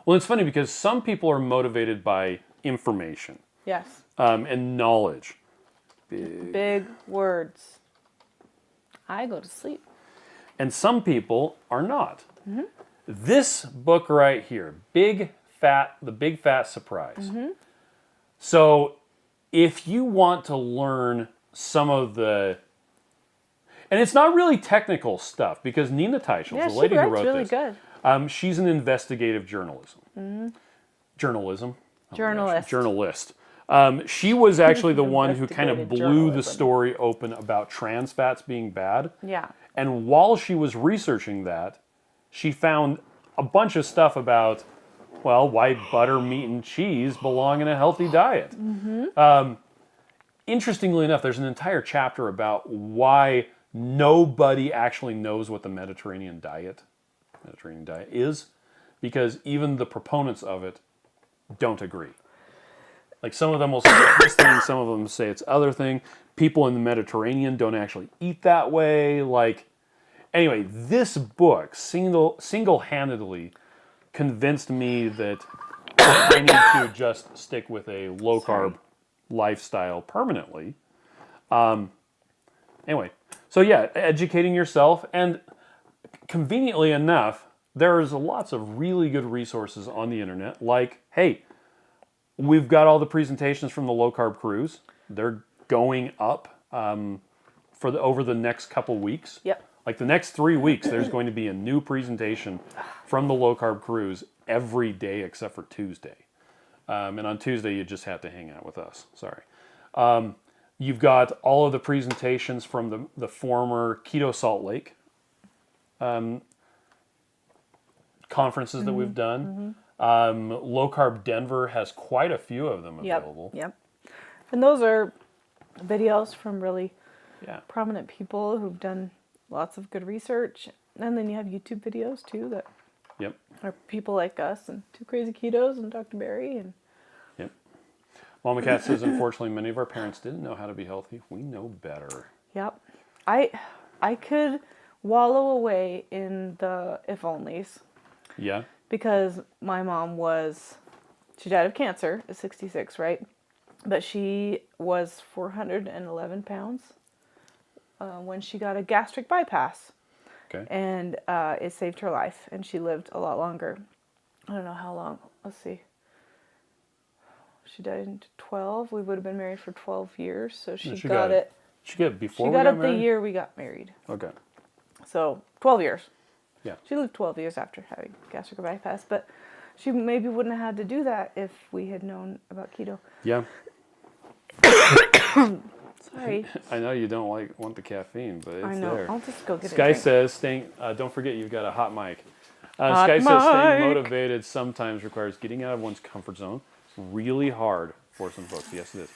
Well, it's funny because some people are motivated by information Yes. and knowledge. Big words. I go to sleep. And some people are not. This book right here, The Big Fat Surprise. So if you want to learn some of the, and it's not really technical stuff because Nina Teichel's, Yeah, the she lady who writes wrote really this, good. she's an investigative journalism. Oh my gosh, Journalist. journalist. She was actually the one who kind of Investigative blew the journalism. story open about trans fats being bad. Yeah. And while she was researching that, she found a bunch of stuff about, well, why butter, meat, and cheese belong in a healthy diet. Interestingly enough, there's an entire chapter about why nobody actually knows what the Mediterranean diet is, because even the proponents of it don't agree. Like some of them will say this thing, some of them say it's other thing. People in the Mediterranean don't actually eat that way. Anyway, this book single-handedly convinced me that I need to just stick with a low-carb lifestyle permanently. Anyway, so yeah, educating yourself, and conveniently enough, there's lots of really good resources on the internet. Like, hey, we've got all the presentations from the low-carb cruise. They're going up over the next couple weeks. Yep. Like the next 3 weeks, there's going to be a new presentation from the low-carb cruise every day except for Tuesday. And on Tuesday, you just have to hang out with us. Sorry. You've got all of the presentations from the former Keto Salt Lake conferences that we've done. Low Carb Denver has quite a few of them available. Yep. And those are videos from really Yeah. prominent people who've done lots of good research. And then you have YouTube videos too that Yep. are people like us and Two Crazy Ketos and Dr. Barry and Yep. Mama Cat says, unfortunately, many of our parents didn't know how to be healthy. We know better. yep. I could wallow away in the if onlys Yeah. because my mom she died of cancer at 66, right? But she was 411 pounds when she got a gastric bypass. Okay. And it saved her life, and she lived a lot longer. I don't know how long. Let's see. She died in 12. We would have been married for 12 years, so she got it. She got it before She we got got it married? the year we got married. Okay. So 12 years. Yeah. She lived 12 years after having gastric bypass, but she maybe wouldn't have had to do that if we had known about keto. Yeah. Sorry. I know you don't want the caffeine, but it's I know. there. I'll just go get Sky it. says, don't forget you've got a hot mic. Hot Sky says, staying mic. motivated sometimes requires getting out of one's comfort zone. Really hard for some folks. Yes, it is.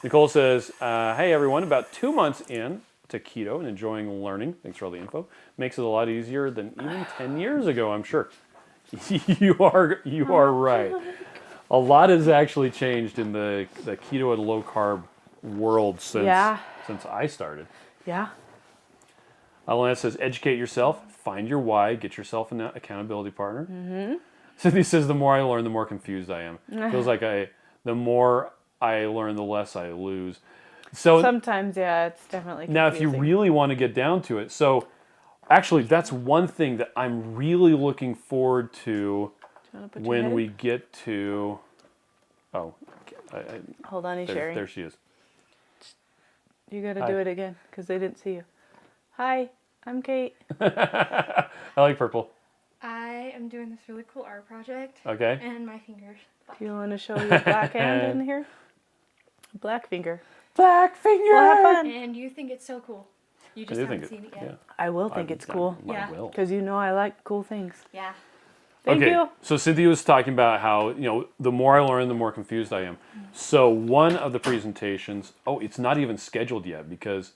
Nicole says, hey everyone, about 2 months in to keto and enjoying learning. Thanks for all the info. Makes it a lot easier than even 10 years ago, I'm sure. You are right. A lot has actually changed in the keto and low carb world since I started. Yeah. Alana says, educate yourself, find your why, get yourself an accountability partner. Mm-hmm. Cindy says, the more I learn, the more confused I am. Feels like the more I learn, the less I lose. So Sometimes, yeah, it's definitely confusing. now, if you really want to get down to it, so actually, that's one thing that I'm really looking forward to Do you wanna put your head when in? we get to. Oh, Hold on, he's sharing. there she is. You gotta Hi. do it again, because they didn't see you. Hi, I'm Kate. I like purple. I am doing this really cool art project. Okay. And my fingers. Do you want to show your black hand in here? Black finger. Black finger. Well, have fun. And you think it's so cool. You I just do haven't think seen it yeah. yet. I will think it's cool. I Yeah. will. Because you know I like cool things. Yeah. Thank Okay, you. so Cynthia was talking about how, the more I learn, the more confused I am. So one of the presentations, it's not even scheduled yet because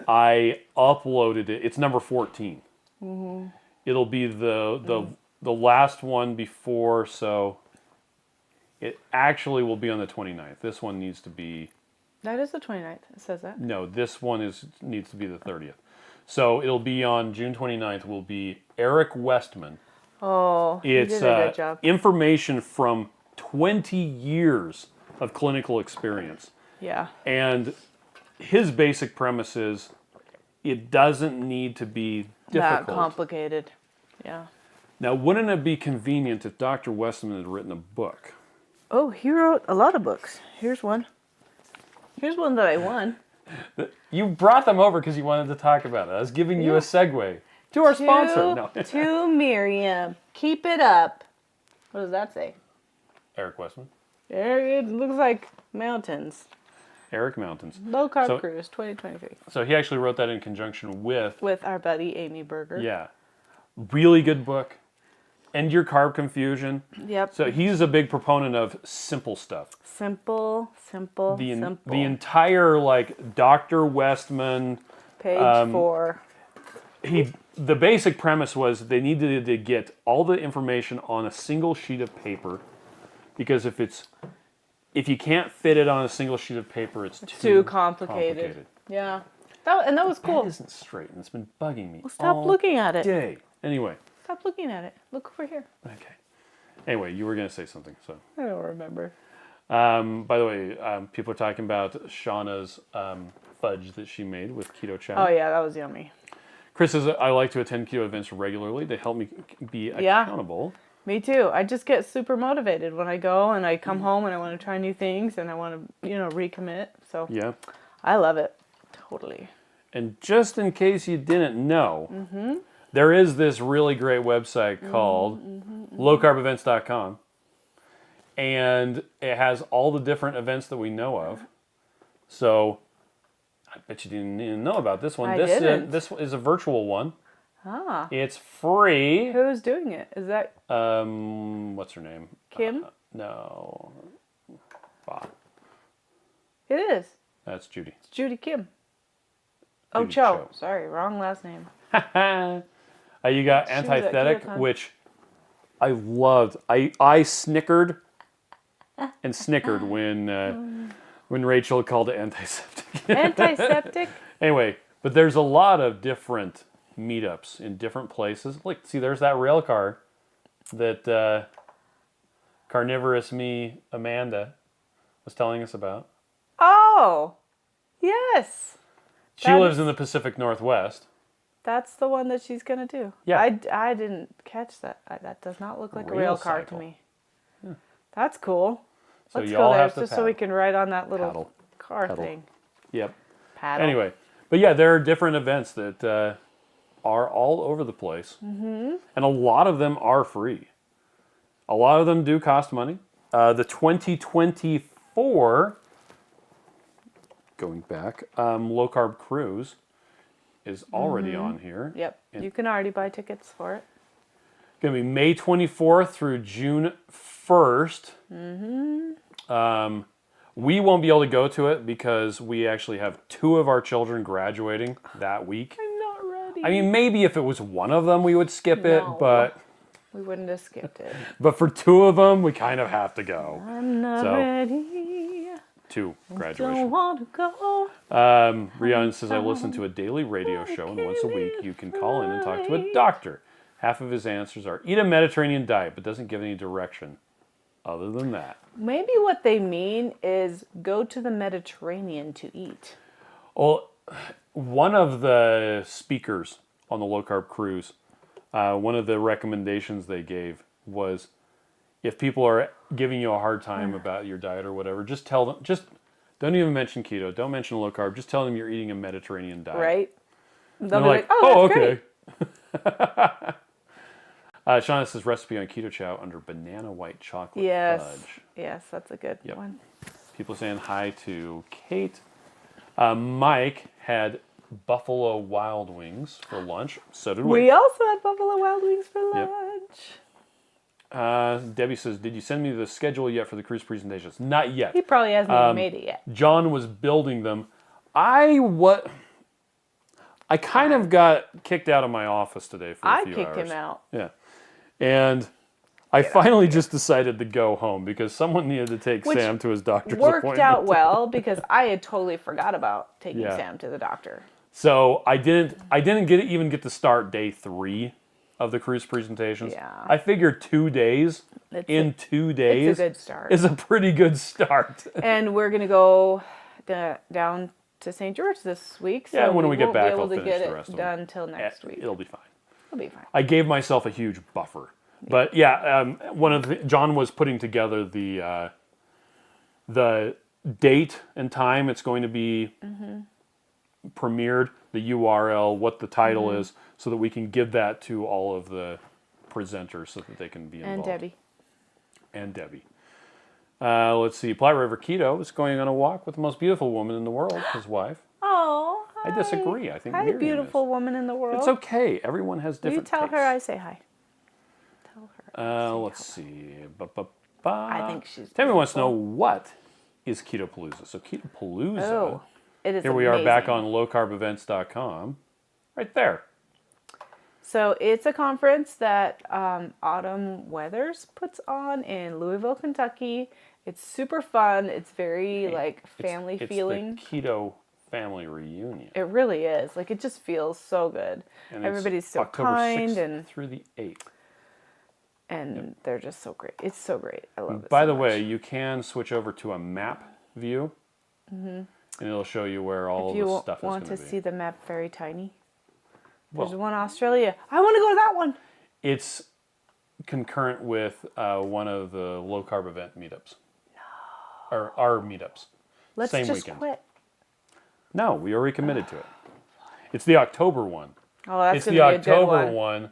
I uploaded it. It's number 14. Mm-hmm. It'll be the last one before, so it actually will be on the 29th. This one needs to be, That is the 29th. It says that. no, this one needs to be the 30th. So it'll be on June 29th will be Eric Westman. Oh, you It's did a good job. information from 20 years of clinical experience. Yeah. And his basic premise is it doesn't need to be difficult. That complicated. Yeah. Now, wouldn't it be convenient if Dr. Westman had written a book? Oh, he wrote a lot of books. Here's one. Here's one that I won. You brought them over because you wanted to talk about it. I was giving you a segue to our sponsor. No. To Miriam. Keep it up. What does that say? Eric Westman. There, it looks like mountains. Eric Mountains. Low Carb So- Cruise 2023. So he actually wrote that in conjunction with, With our buddy Amy Berger. yeah, really good book. End your carb confusion. Yep. So he's a big proponent of simple stuff. Simple. The simple. entire Dr. Westman, Page 4. the basic premise was they needed to get all the information on a single sheet of paper, because if you can't fit it on a single sheet of paper, it's Too complicated. Yeah. That was cool. That isn't straight, and it's been bugging me. Well, stop all looking at it. day. Anyway, Stop looking at it. Look over here. okay. Anyway, you were gonna say something, so. I don't remember. By the way, people are talking about Shauna's fudge that she made with Keto Chow. Oh, yeah, that was yummy. Chris says, I like to attend keto events regularly. They help me be accountable. Me too. I just get super motivated when I go and I come home and I want to try new things and I want to, recommit. So Yeah. I love it. Totally. And just in case you didn't know, there is this really great website called lowcarbevents.com. And it has all the different events that we know of. So I bet you didn't even know about this one. I This didn't. This is a virtual one. Ah. It's free. Who's doing it? Is that What's her name? Kim? No. Ah, It is. that's Judy. It's Judy Kim. Oh, Judy Cho. Cho. Sorry, wrong last name. You got She was at Antithetic, KetoCon. which I loved. I snickered and snickered when Rachel called it antiseptic. Antiseptic? Anyway, but there's a lot of different meetups in different places. Look, see, there's that rail car that Carnivorous Me Amanda was telling us about. Oh, yes. She lives in the Pacific Northwest. That's the one that she's going to do. Yeah. I didn't catch that. That does not look like a Rail rail car to cycle. me. That's cool. So Let's you go all there have to just so we can ride on that little Paddle. car Pedal. thing. Yep. Paddle. Anyway, but yeah, there are different events that are all over the place. Mm-hmm. And a lot of them are free. A lot of them do cost money. The 2024, going back, low-carb cruise is already on here. Yep. And You can already buy tickets for it. going to be May 24th through June 1st. Mm-hmm. We won't be able to go to it because we actually have 2 of our children graduating that week. I'm not ready. I mean, maybe if it was one of them, we would skip it, No. but We wouldn't have skipped it. for 2 of them, we kind of have to go. I'm not So, ready. 2 Don't graduation. want to go. Rian says, I listen to a daily radio show, and once a week you can call in and talk to a doctor. Half of his answers are eat a Mediterranean diet, but doesn't give any direction other than that. Maybe what they mean is go to the Mediterranean to eat. Well, one of the speakers on the low-carb cruise, one of the recommendations they gave was if people are giving you a hard time about your diet or whatever, just tell them, just don't even mention keto, don't mention low-carb, just tell them you're eating a Mediterranean diet. Right? And They'll they're be like, oh, that's okay. great. Shauna says recipe on Keto Chow under banana white chocolate Yes. fudge. Yes, that's a good Yep. one. People saying hi to Kate. Mike had Buffalo Wild Wings for lunch. So did we. We also had Buffalo Wild Wings for lunch. Debbie says, did you send me the schedule yet for the cruise presentations? Not yet. He probably hasn't even made it yet. John was building them. I kind of got kicked out of my office today for a few hours. I kicked him out. Yeah. And I finally just decided to go home because someone needed to take Which Sam to his doctor's Worked appointment. out well because I had totally forgot about taking Yeah. Sam to the doctor. So I didn't even get to start day 3 of the cruise presentations. Yeah. I figured 2 days It's 2 days It's a good start. is a pretty good start. And we're going to go down to St. George this week. So Yeah, when we get won't back, be I'll able to finish get the it rest of done till them. next week. It'll be fine. It'll be fine. I gave myself a huge buffer. But yeah, one of John was putting together the date and time it's going to be premiered, the URL, what the title is, so that we can give that to all of the presenters so that they can be involved. And Debbie. Let's see. Platte River Keto is going on a walk with the most beautiful woman in the world, his wife. Oh, hi. I disagree. I think Hi, Miriam beautiful is. woman in the world. It's okay. Everyone has Will you different tell tastes. her I say hi? Tell her. Let's see. I think she's Tammy wants to know beautiful. what is Ketopalooza. So Ketopalooza. Oh, it is Here we are back amazing. on lowcarbevents.com. Right there. So it's a conference that Autumn Weathers puts on in Louisville, Kentucky. It's super fun. It's very like family it's feeling. The Keto family reunion. It really is. Like it just feels so good. And it's Everybody's so October kind 6th and through the 8th. they're just so great. It's so great. I love it. By so the much. way, you can switch over to a map view, and it'll show you where all if of you the stuff is going want to to be. see the map very tiny, there's Well, one Australia. I want to go to that one. it's concurrent with one of the low carb event meetups. No. Or our meetups. Let's Same just weekend. quit. No, we already committed to it. It's the October one. Oh, that's It's gonna the be a good October one. one,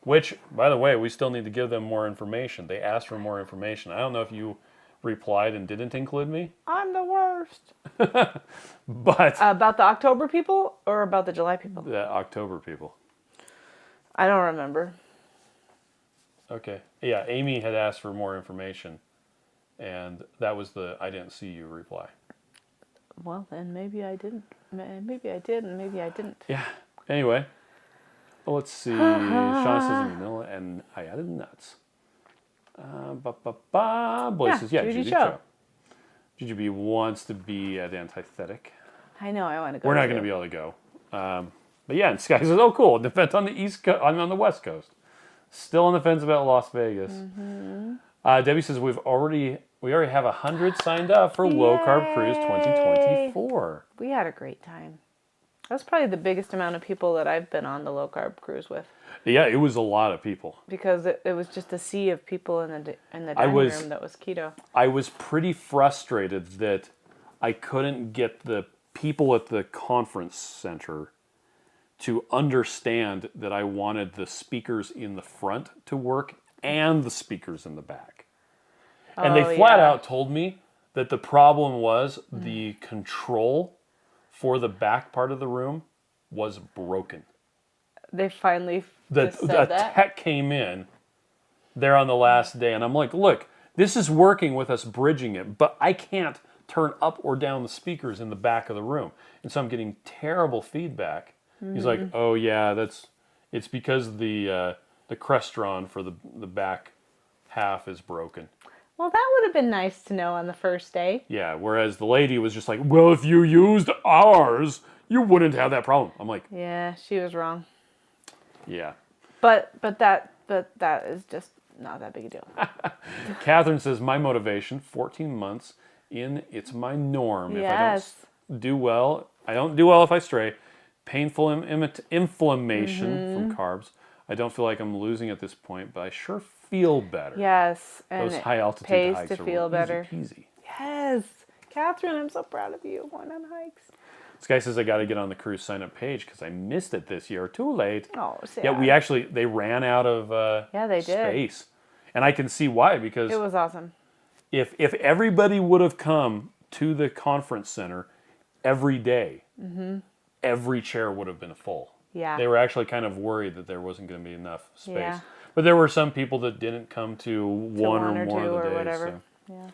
which, by the way, we still need to give them more information. They asked for more information. I don't know if you replied and didn't include me, I'm the worst. but About the October people or about the July people? the October people. I don't remember. Okay. Yeah, Amy had asked for more information, and that was the "I didn't see you" reply. Well, then maybe I didn't. Maybe I did, and maybe I didn't. Yeah. Anyway, let's see. Sean says in vanilla, and I added nuts. Boy Yeah, says, yeah, Judy Judy Cho. Cho. Judy B wants to be at antithetic. I know I want to go. We're not going to be able to go. But yeah, and Sky says, oh, cool. Depends on the East Coast, on the West Coast. Still on the fence about Las Vegas. Mm-hmm. Debbie says we already have 100 signed up for Low Carb Cruise 2024. We had a great time. That's probably the biggest amount of people that I've been on the low carb cruise with. Yeah, it was a lot of people. Because it was just a sea of people in the dining room that was keto. I was pretty frustrated that I couldn't get the people at the conference center to understand that I wanted the speakers in the front to work and the speakers in the back. And they flat out told me that the problem was the control for the back part of the room was broken. They finally The tech came in there on the last day, and I'm like, look, this is working with us bridging it, but I can't turn up or down the speakers in the back of the room. And so I'm getting terrible feedback. He's like, oh yeah, it's because the Crestron for the back half is broken. Well, that would have been nice to know on the first day. Yeah, whereas the lady was just like, well, if you used ours, you wouldn't have that problem. I'm like, Yeah, she was wrong. yeah. But that is just not that big a deal. Catherine says, my motivation, 14 months in, it's my norm. Yes. If I don't do well, I don't do well if I stray. Painful inflammation from carbs. I don't feel like I'm losing at this point, but I sure feel better. Yes, and Those it high altitude pays hikes to are feel better. easy peasy. Yes, Catherine, I'm so proud of you going on hikes. This guy says I got to get on the cruise sign-up page because I missed it this year. Too late. Oh, sad. Yeah, they ran out of they did. space. And I can see why, because It was awesome. if everybody would have come to the conference center every day, every chair would have been full. Yeah. They were actually kind of worried that there wasn't going to be enough space. Yeah. But there were some people that didn't come to one or more two of the or days. whatever. So. Yeah.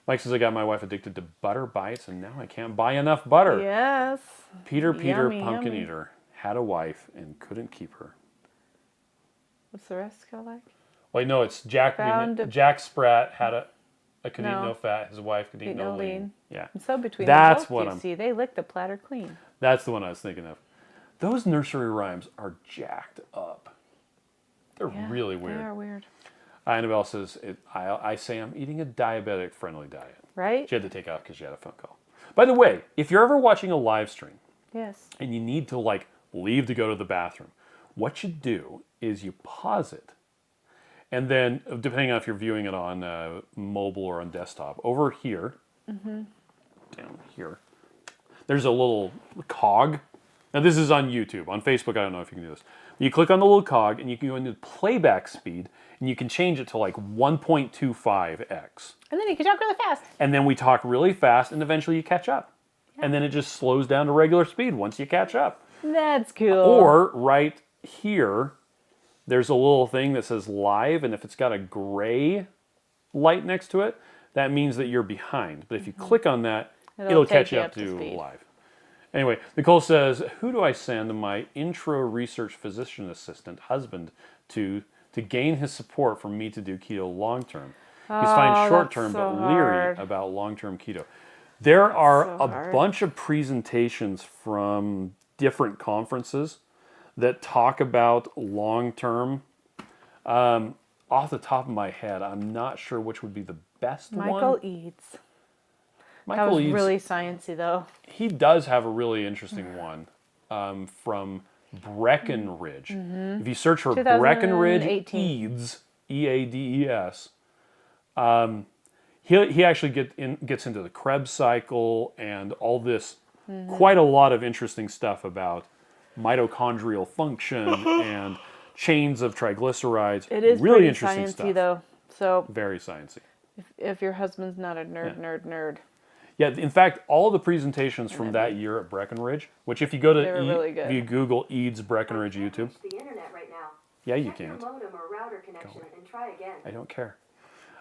Mike says I got my wife addicted to butter bites, and now I can't buy enough butter. Yes. Peter, Yummy, pumpkin yummy. eater, had a wife and couldn't keep her. What's the rest go like? Wait, no, it's Jack Spratt had could eat no fat. His wife could eat no lean. Yeah. And so between That's them both, what you I'm- see, they lick the platter clean. That's the one I was thinking of. Those nursery rhymes are jacked up. They're really weird. They are weird. Annabelle says, I say I'm eating a diabetic-friendly diet. Right? She had to take out because she had a phone call. By the way, if you're ever watching a live stream Yes. and you need to leave to go to the bathroom, what you do is you pause it. And then, depending on if you're viewing it on mobile or on desktop, over here, down here, there's a little cog. Now this is on YouTube. On Facebook, I don't know if you can do this. You click on the little cog and you can go into playback speed and you can change it to 1.25x. And then you can talk really fast. And then we talk really fast and eventually you catch up. Yeah. And then it just slows down to regular speed once you catch up. That's cool. Or right here, there's a little thing that says live, and if it's got a gray light next to it, that means that you're behind. But if you click on that, it'll catch you up to live. Anyway, Nicole says, who do I send my intro research physician assistant husband to gain his support for me to do keto long term? He's fine short term, but leery about long term keto. There are a bunch of presentations from different conferences that talk about long term. Off the top of my head, I'm not sure which would be the best one. Michael Eads. Michael That was Eads, really sciencey, though. he does have a really interesting one from Breckenridge. If you search for Breckenridge 2018. Eads, E-A-D-E-S, he actually gets into the Krebs cycle and all this, quite a lot of interesting stuff about mitochondrial function and chains of triglycerides. It is really pretty interesting sciencey, stuff. though. So Very sciencey. if your husband's not a nerd. Yeah, in fact, all the presentations from that year at Breckenridge, which if you go to They were really good. if you Google Eads Breckenridge YouTube, The internet right now. Yeah, you Check your can't. modem or router connection and try again. I don't care.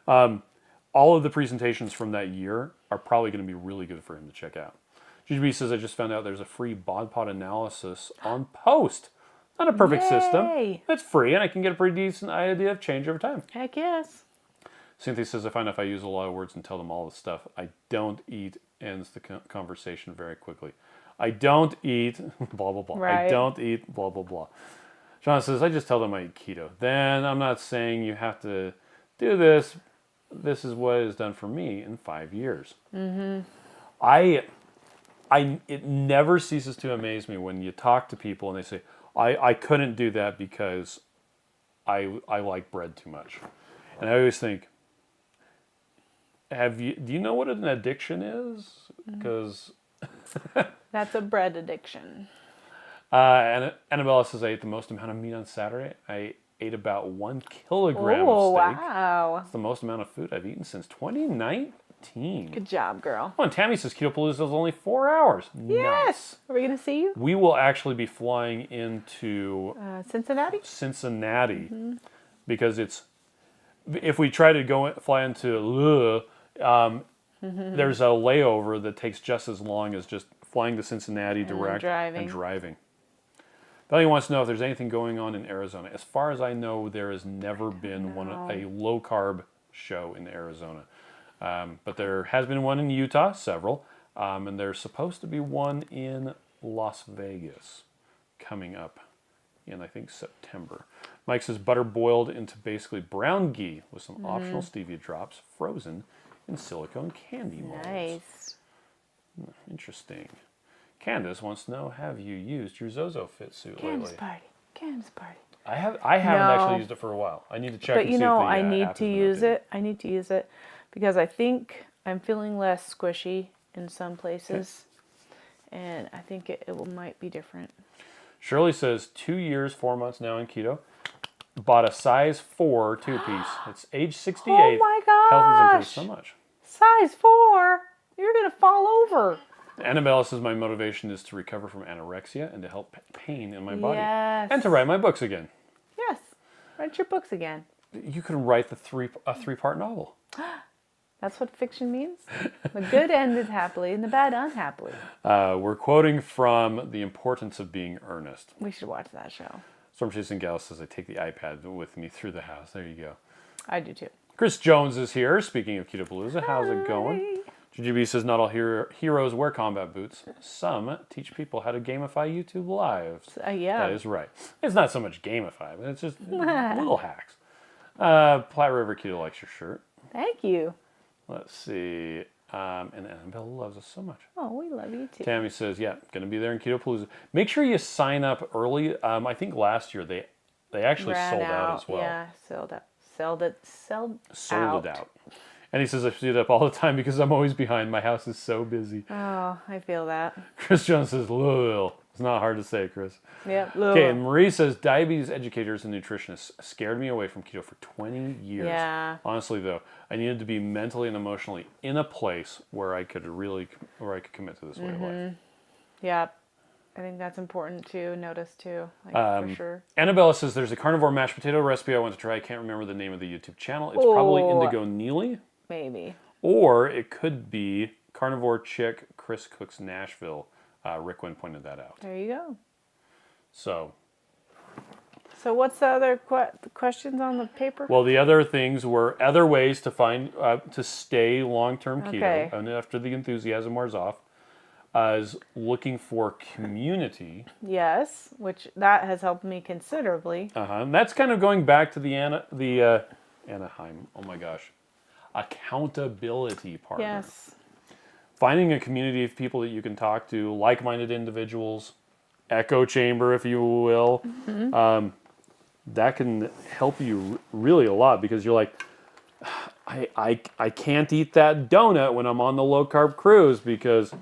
All of the presentations from that year are probably going to be really good for him to check out. GGB says, I just found out there's a free bod pod analysis on Post. Not a perfect system. Yay. It's free, and I can get a pretty decent idea of change over time. Heck yes. Cynthia says, I find if I use a lot of words and tell them all the stuff I don't eat, ends the conversation very quickly. I don't eat blah, blah, blah. Right. I don't eat blah, blah, blah. John says, I just tell them I eat keto. Then I'm not saying you have to do this. This is what is done for me in 5 years. Mm-hmm. It never ceases to amaze me when you talk to people and they say, I couldn't do that because I like bread too much. And I always think, do you know what an addiction is? Because That's a bread addiction. Annabella says, I ate the most amount of meat on Saturday. I ate about 1 kilogram Oh, of steak. wow. It's the most amount of food I've eaten since 2019. Good job, girl. Oh, and Tammy says Keto Palooza is only 4 hours. Yes. Nice. Are we going to see you? We will actually be flying into Cincinnati? Cincinnati because if we try to fly into there's a layover that takes just as long as just flying to Cincinnati direct and driving. Belly wants to know if there's anything going on in Arizona. As far as I know, there has never been a low-carb show in Arizona. But there has been one in Utah, several, and there's supposed to be one in Las Vegas coming up in, I think, September. Mike says butter boiled into basically brown ghee with some optional stevia drops frozen in silicone candy molds. Nice. Interesting. Candace wants to know, have you used your Zozo Fit suit Candace lately? party. Candace party. I haven't actually used it for a while. I need to check But and you see know, if the I app need has to been use updated. it. I need to use it because I think I'm feeling less squishy in some places. And I think it might be different. Shirley says 2 years, 4 months now in keto. Bought a size 4 two-piece. It's age 68. Oh my Health has improved gosh. so much. Size 4. You're going to fall over. Annabella says my motivation is to recover from anorexia and to help pain in my body. Yes. And to write my books again. Yes. Write your books again. You can write a three-part novel. That's what fiction means. The good ended happily and the bad unhappily. We're quoting from The Importance of Being Earnest. We should watch that show. Stormchasingal says I take the iPad with me through the house. There you go. I do too. Chris Jones is here. Speaking of Keto Palooza, how's it going? GGB says not all heroes wear combat boots. Some teach people how to gamify YouTube lives. Yeah. That is right. It's not so much gamify, but it's just little hacks. Platte River Keto likes your shirt. Thank you. Let's see. And Annabelle loves us so much. Oh, we love you too. Tammy says, yeah, going to be there in Keto Palooza. Make sure you sign up early. I think last year they actually Ran sold out as well. Yeah, sold out. Sold Sold it out. And he says, I see it up all the time because I'm always behind. My house is so busy. Oh, I feel that. Chris Jones says, Louisville. It's not hard to say, Chris. Yep. Okay, and Marie says, diabetes educators and nutritionists scared me away from keto for 20 years. Yeah. Honestly, though, I needed to be mentally and emotionally in a place where I could commit to this way of life. Yeah. I think that's important to notice too, like, for sure. Annabella says, there's a carnivore mashed potato recipe I want to try. I can't remember the name of the YouTube channel. It's probably Indigo Neely. Maybe. Or it could be Carnivore Chick Chris Cooks Nashville. Rick Wynn pointed that out. There you go. So what's the other questions on the paper? well, the other things were other ways to find to stay long-term keto, Okay. and after the enthusiasm wears off, is looking for community. Yes, which that has helped me considerably. And that's kind of going back to the Anaheim. Oh my gosh, accountability partner. Yes. Finding a community of people that you can talk to, like-minded individuals, echo chamber, if you will. That can help you really a lot because you're like, I can't eat that donut when I'm on the low-carb cruise because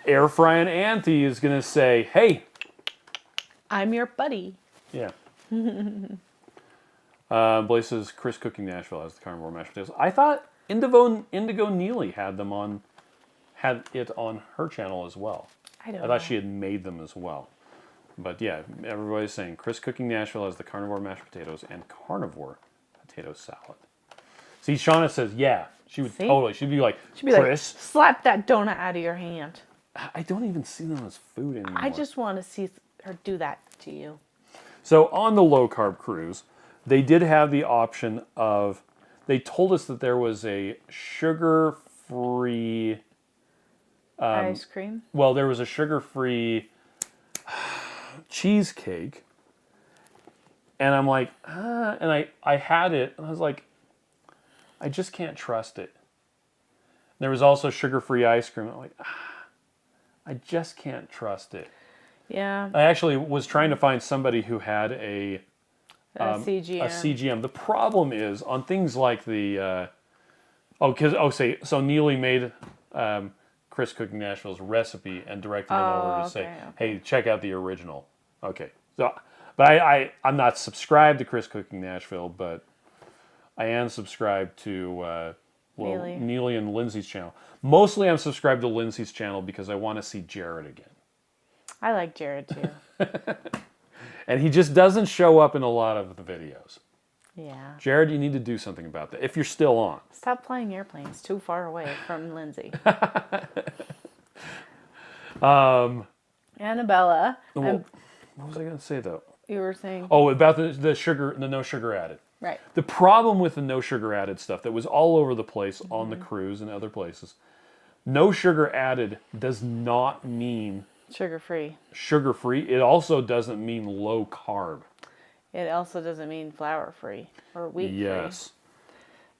Air Frying Auntie is going to say, hey. I'm your buddy. Yeah. Blaze says, Chris Cooking Nashville has the carnivore mashed potatoes. I thought Indigo Neely had it on her channel as well. I don't I know. thought she had made them as well. But yeah, everybody's saying Chris cooking Nashville has the carnivore mashed potatoes and carnivore potato salad. See, Shauna says, yeah, she would See? totally. She'd be like, She'd be Chris. like, slap that donut out of your hand. I don't even see them as food anymore. I just want to see her do that to you. So on the low carb cruise, they did have the option of. They told us that there was a sugar-free. Ice cream. Well, there was a sugar-free cheesecake, and I'm like, and I had it, and I was like, I just can't trust it. There was also sugar-free ice cream. I'm like, I just can't trust it. Yeah. I actually was trying to find somebody who had a CGM. A CGM. The problem is on things like the so Neely made Chris Cooking Nashville's recipe and directed him over to say, hey, check out the original. Okay. So, but I'm not subscribed to Chris Cooking Nashville, but I am subscribed to Neely and Lindsay's channel. Mostly I'm subscribed to Lindsay's channel because I want to see Jared again. I like Jared too. And he just doesn't show up in a lot of the videos. Yeah. Jared, you need to do something about that, if you're still on. Stop flying airplanes too far away from Lindsay. Annabella. Well, what was I going to say, though? You were saying... Oh, about the sugar, the no sugar added. Right. The problem with the no sugar added stuff that was all over the place on the cruise and other places, no sugar added does not mean sugar-free. Sugar-free. It also doesn't mean low carb. It also doesn't mean flour-free or wheat-free. Yes.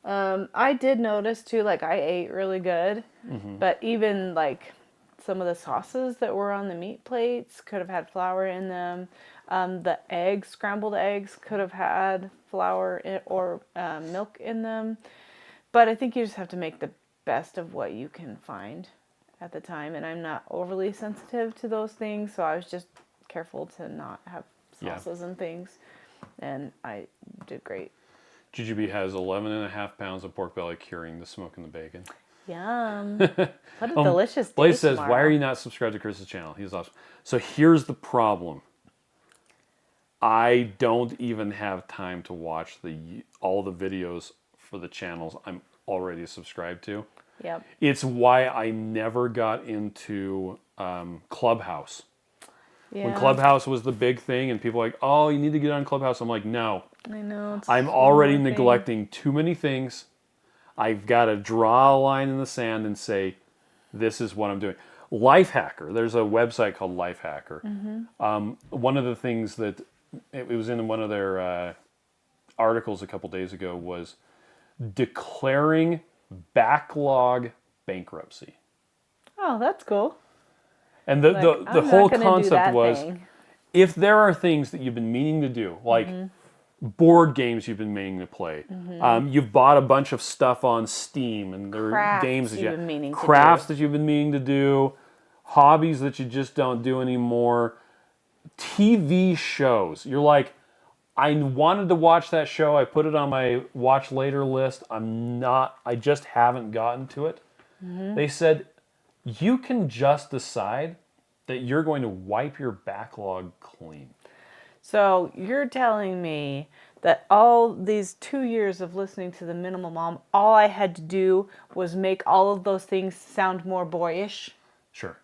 I did notice too, like I ate really good, but even like some of the sauces that were on the meat plates could have had flour in them. The eggs, scrambled eggs, could have had flour or milk in them. But I think you just have to make the best of what you can find at the time. And I'm not overly sensitive to those things, so I was just careful to not have sauces and things. And I did great. Jujube has 11.5 pounds of pork belly curing the smoke and the bacon. Yum. What a delicious day Blaze says, tomorrow. why are you not subscribed to Chris's channel? He's awesome. So here's the problem. I don't even have time to watch all the videos for the channels I'm already subscribed to. Yep. It's why I never got into Clubhouse. Yeah. When Clubhouse was the big thing and people were like, oh, you need to get on Clubhouse. I'm like, no. I know. I'm already neglecting too many things. I've got to draw a line in the sand and say, this is what I'm doing. Lifehacker. There's a website called Lifehacker. One of the things that it was in one of their articles a couple days ago was declaring backlog bankruptcy. Oh, that's cool. And the whole concept was, thing. if there are things that you've been meaning to do, like board games you've been meaning to play, you've bought a bunch of stuff on Steam, and there are games that crafts that you've been meaning to do, hobbies that you just don't do anymore, TV shows. You're like, I wanted to watch that show. I put it on my watch later list. I just haven't gotten to it. They said, you can just decide that you're going to wipe your backlog clean. So you're telling me that all these 2 years of listening to the Minimal Mom, all I had to do was make all of those things sound more boyish? Sure.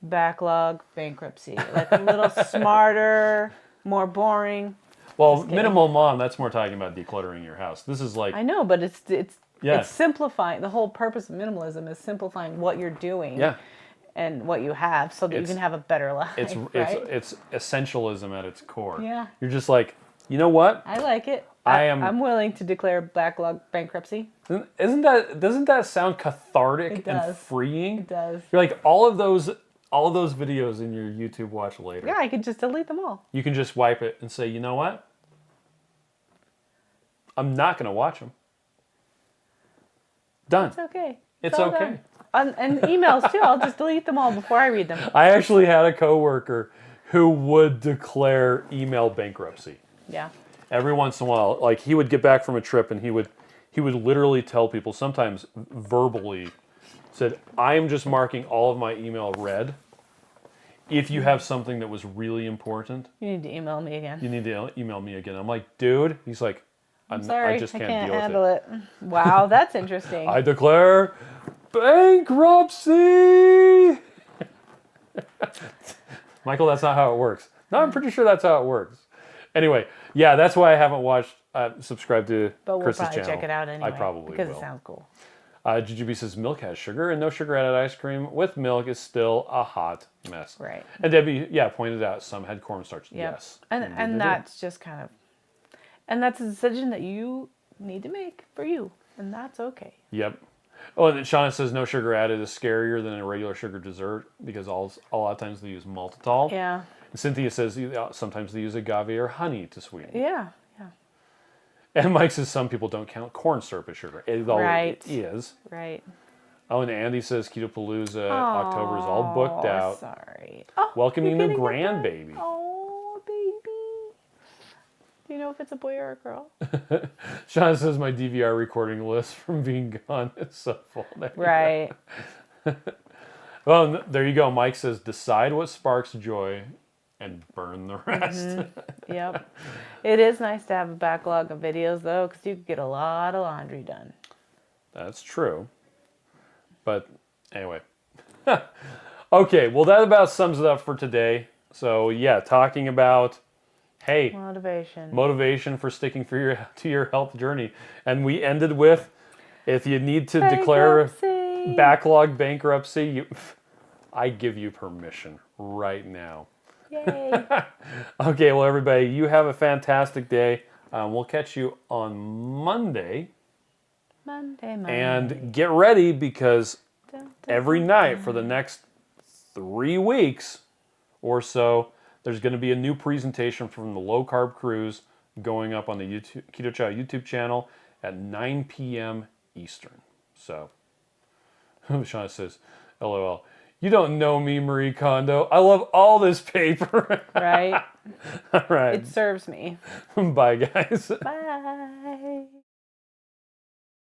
Backlog, bankruptcy. Like a little smarter, more boring. Well, Minimal Mom, that's more talking about decluttering your house. This is like... I know, but it's simplifying. The whole purpose of minimalism is simplifying what you're doing and what you have so that you can have a better life. It's essentialism at its core. Yeah. You're just like, you know what? I like it. I'm willing to declare backlog bankruptcy. Doesn't that sound cathartic and freeing? It does. You're like, all of those videos in your YouTube watch later. Yeah, I could just delete them all. You can just wipe it and say, you know what? I'm not going to watch them. Done. It's okay. It's okay. And emails too. I'll just delete them all before I read them. I actually had a coworker who would declare email bankruptcy. Yeah. Every once in a while, like he would get back from a trip and he would literally tell people, sometimes verbally, said, I am just marking all of my email read. if you have something that was really important, You need to email me again. you need to email me again. I'm like, dude. He's like, I'm sorry, I just can't, deal handle with it. Wow, that's interesting. I declare bankruptcy. Michael, that's not how it works. No, I'm pretty sure that's how it works. Anyway, yeah, that's why I haven't subscribed to But we'll Chris's probably channel. check it out anyway. I probably because will. it sounds cool. Jujubee says milk has sugar, and no sugar added ice cream with milk is still a hot mess. Right. And Debbie, pointed out some had cornstarch. Yep. Yes. And Indeed they and do. that's just kind of, and that's a decision that you need to make for you, and that's okay. Yep. Oh, and then Shauna says no sugar added is scarier than a regular sugar dessert because a lot of times they use maltitol. Yeah. And Cynthia says sometimes they use agave or honey to sweeten. Yeah. Yeah. And Mike says some people don't count corn syrup as sugar. It Right. is. Right. Oh, and Andy says Keto Palooza October is all booked out. Sorry. Oh, Welcoming you're new gonna get that? grandbaby. Oh, baby. Do you know if it's a boy or a girl? Shauna says my DVR recording list from being gone is so full. Right. Well, there you go. Mike says decide what sparks joy and burn the rest. Yep. It is nice to have a backlog of videos, though, because you can get a lot of laundry done. That's true. But anyway. Okay, well, that about sums it up for today. So, yeah, talking about, hey, motivation for sticking to your health journey. And we ended with, if you need to declare backlog bankruptcy, I give you permission right now. Yay. Okay, well, everybody, you have a fantastic day. We'll catch you on Monday. Monday. And get ready because every night for the next 3 weeks or so, there's going to be a new presentation from the Low-Carb Cruise going up on the Keto Chow YouTube channel at 9 p.m. Eastern. So, Shauna says, LOL. You don't know me, Marie Kondo. I love all this paper. Right? All right. It serves me. Bye, guys. Bye.